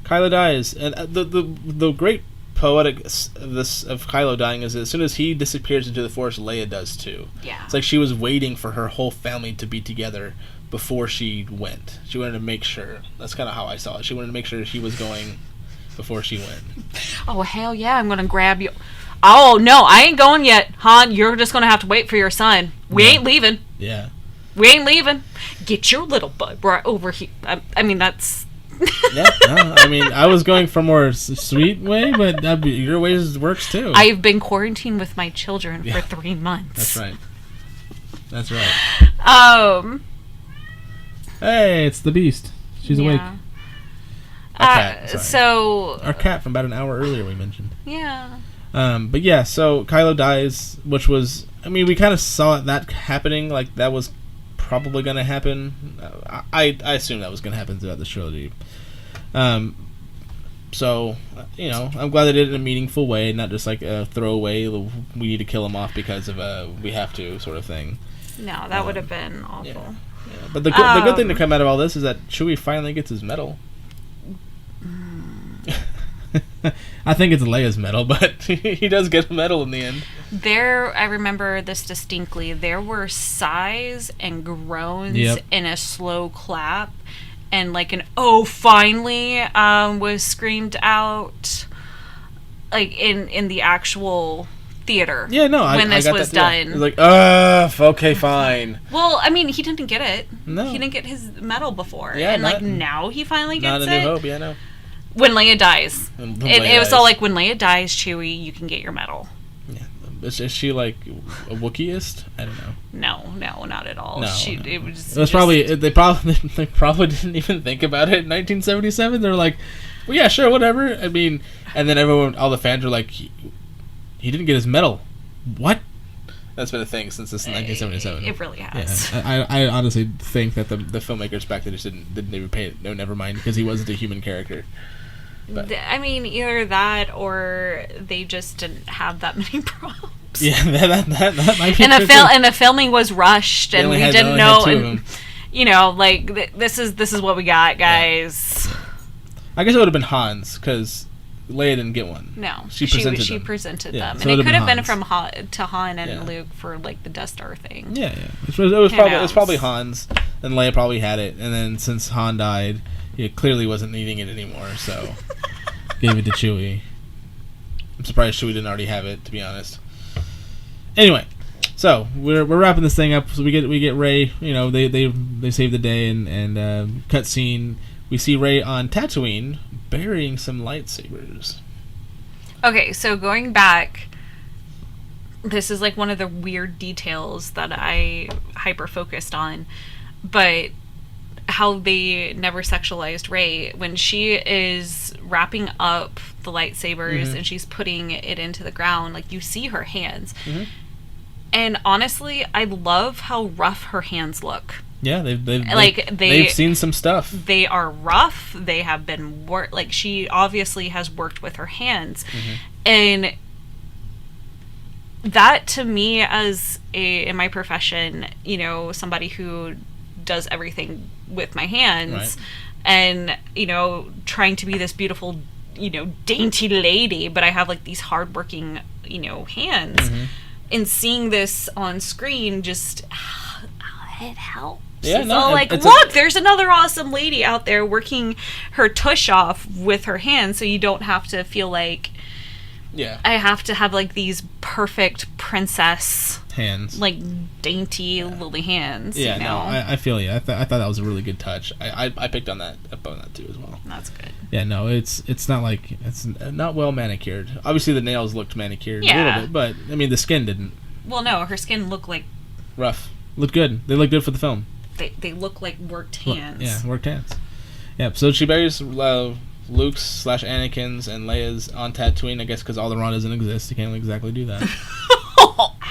Kylo dies, and the great poetic of Kylo dying is as soon as he disappears into the Force, Leia does too. Yeah. It's like she was waiting for her whole family to be together before she went. She wanted to make sure. That's kind of how I saw it. She wanted to make sure she was going before she went. Oh, hell yeah, I'm going to grab you. Oh, no, I ain't going yet, Han. You're just going to have to wait for your son. We ain't leaving. Yeah. We ain't leaving. Get your little butt right over here. I mean, that's... Yeah, no, I mean, I was going for more sweet way, but your ways works too. I've been quarantined with my children for 3 months. That's right. Hey, it's the Beast. She's awake. Our cat, sorry. So our cat from about an hour earlier we mentioned. Yeah. But yeah, so Kylo dies, which was, I mean, we kind of saw that happening, like that was probably going to happen. I assume that was going to happen throughout the trilogy. So, you know, I'm glad they did it in a meaningful way, not just like a throwaway, we need to kill him off because of we have to sort of thing. No, that would have been awful. Yeah. But the good thing to come out of all this is that Chewie finally gets his medal. I think it's Leia's medal, but he does get a medal in the end. I remember this distinctly. There were sighs and groans in a slow clap, and like an "oh, finally" was screamed out, like in the actual theater. Yeah, no, when this got was that done. It was like, okay, fine. Well, I mean, he didn't get it. No, he didn't get his medal before, yeah, and like now he finally gets it. Not a New Hope, yeah, no. When Leia dies. It was all like, when Leia dies, Chewie, you can get your medal. Yeah. Is she like a Wookieist? I don't know. No, not at all. No, It was probably they probably didn't even think about it in 1977. They're like, well, yeah, sure, whatever. I mean, and then all the fans were like, he didn't get his medal. What? That's been a thing since this 1977. It really has. Yeah. I honestly think that the filmmakers back then just didn't even pay it. No, never mind, because he wasn't a human character. But. I mean, either that or they just didn't have that many props. Yeah, that might be and the filming was rushed, and we didn't know. And, you know, like this is what we got, guys. Yeah. I guess it would have been Han's, because Leia didn't get one. No, she presented yeah, them, so and it could have been from Han and Luke for like the Death Star thing. Yeah. It was probably Han's, and Leia probably had it, and then since Han died, he clearly wasn't needing it anymore, so gave it to Chewie. I'm surprised Chewie didn't already have it, to be honest. Anyway, so we're wrapping this thing up. So we get Rey. You know, they save the day, and cut scene. We see Rey on Tatooine burying some lightsabers. Okay, so going back, this is like one of the weird details that I hyper focused on, but how they never sexualized Rey when she is wrapping up the lightsabers and she's putting it into the ground, like you see her hands. And honestly, I love how rough her hands look. Yeah, they've seen some stuff. They are rough. They have been like she obviously has worked with her hands, and that to me, as in my profession, you know, somebody who does everything with my hands, and you know, trying to be this beautiful, you know, dainty lady, but I have like these hardworking, you know, hands, and seeing this on screen just it helps. Yeah, It's no, all like, it's look, there's another awesome lady out there working her tush off with her hands, so you don't have to feel like yeah, I have to have like these perfect princess, hands. like dainty lily hands. Yeah, you know? no, I feel you. I thought that was a really good touch. I picked on that too as well. That's good. Yeah, no, it's not like it's not well manicured. Obviously, the nails looked manicured a Yeah. little bit, but I mean the skin didn't. Well, no, her skin looked like Rough. Looked good. They look good for the film. they look like worked hands. Yeah, worked hands. Yeah, so she buries Luke's / Anakin's and Leia's on Tatooine, I guess, because Alderaan doesn't exist. You can't exactly do that.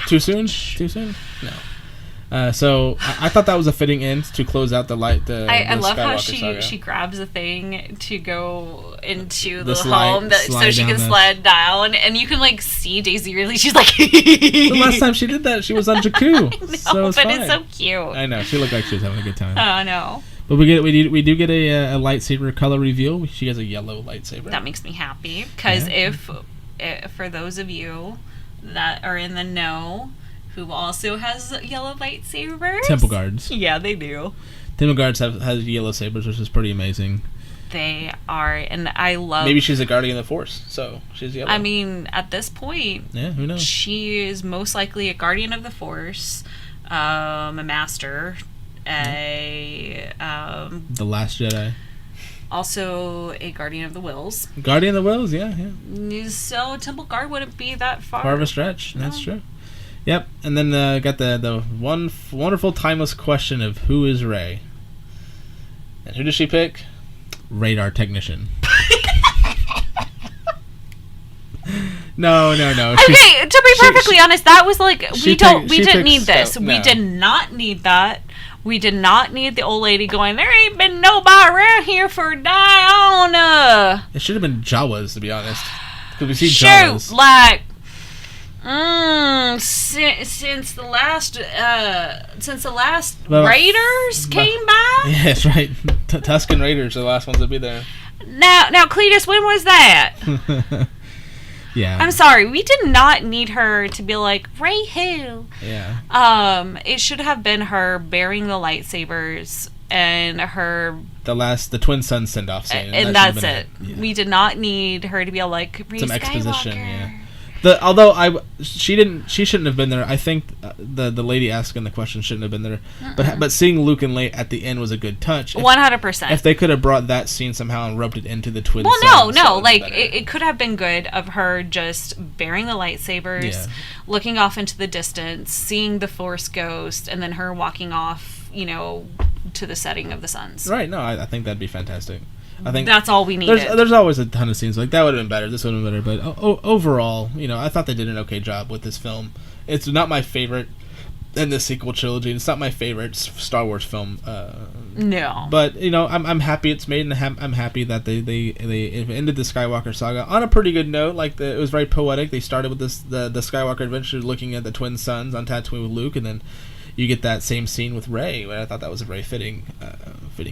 Too soon? Too soon? No. So I thought that was a fitting end to close out the I love how Skywalker saga. she grabs a thing to go into The the slide- home so slide she down can the- slide down, and you can like see Daisy Ridley. She's like, The last time she did that, she was on Jakku. no, So it's but fine. it's so cute. I know, she looked like she was having a good time. Oh no, But we do get a lightsaber color reveal. She has a yellow lightsaber. that makes me happy because Yeah. if for those of you that are in the know, who also has yellow lightsabers, Temple guards. Yeah, they do. Temple guards have yellow sabers, which is pretty amazing. They are, and I love. Maybe she's a guardian of the Force, so she's yellow. I mean, at this point, yeah, who knows? she is most likely a guardian of the Force, a master, The Last Jedi. also a guardian of the Wills. Guardian of the Wills, yeah. So Temple Guard wouldn't be that far. Far of a stretch. That's No. true. Yep, and then got the one wonderful timeless question of who is Rey, and who does she pick? Radar technician. No. Okay, to be perfectly honest, that was like we didn't picked need this. Scout, We no. did not need that. We did not need the old lady going, there ain't been nobody around here for Diana. It should have been Jawas, to be honest, because we see Shoot, Jawas. like, since the last Well, Raiders came by. Yeah, that's right. Tusken Raiders are the last ones to be there. Now, Cletus, when was that? Yeah. I'm sorry, we did not need her to be like Ray who. Yeah. It should have been her bearing the lightsabers and her, The twin sun send off scene, and that that's should it. have been Yeah. We did not need her to be like Rey Some Skywalker. exposition, yeah. Although she shouldn't have been there. I think the lady asking the question shouldn't have been there. But seeing Luke and Leia at the end was a good touch. 100%. If they could have brought that scene somehow and rubbed it into the twin. Well, suns, that no, would like be better. it could have been good of her just bearing the lightsabers, Yeah. looking off into the distance, seeing the Force ghost, and then her walking off, to the setting of the suns. Right? No, I think that'd be fantastic. I think That's all we needed. there's always a ton of scenes like that would have been better. This would have been better, but overall, I thought they did an okay job with this film. It's not my favorite in the sequel trilogy. It's not my favorite Star Wars film. No. But I'm happy it's made, and I'm happy that they ended the Skywalker saga on a pretty good note. Like it was very poetic. They started with the Skywalker adventure, looking at the twin suns on Tatooine with Luke, and then you get that same scene with Rey. Where I thought that was a very fitting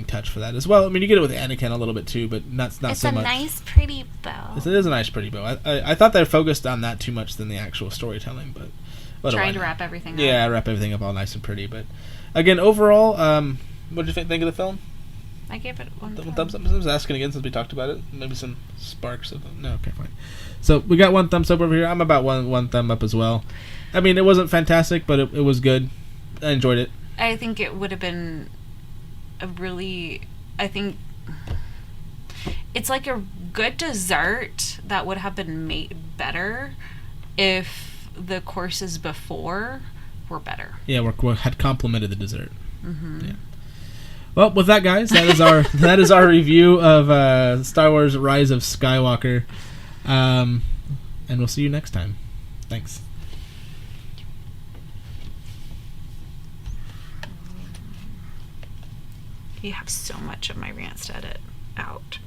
touch for that as well. I mean, you get it with Anakin a little bit too, but not so much. It's a nice, pretty bow. It is a nice, pretty bow. I thought they focused on that too much than the actual storytelling, but what do I Trying to know? wrap everything up. Yeah, wrap everything up all nice and pretty. But again, overall, what did you think of the film? I gave it one Thumbs up. I was asking again since we talked about it. Maybe some sparks of them. No, okay, fine. So we got one thumbs up over here. I'm about one thumb up as well. I mean, it wasn't fantastic, but it was good. I enjoyed it. I think it would have been I think it's like a good dessert that would have been made better if the courses before were better. Yeah, we had complimented the dessert. Mm-hmm. Yeah. Well, with that, guys, that is our review of Star Wars: Rise of Skywalker, and we'll see you next time. Thanks. You have so much of my rants to edit out.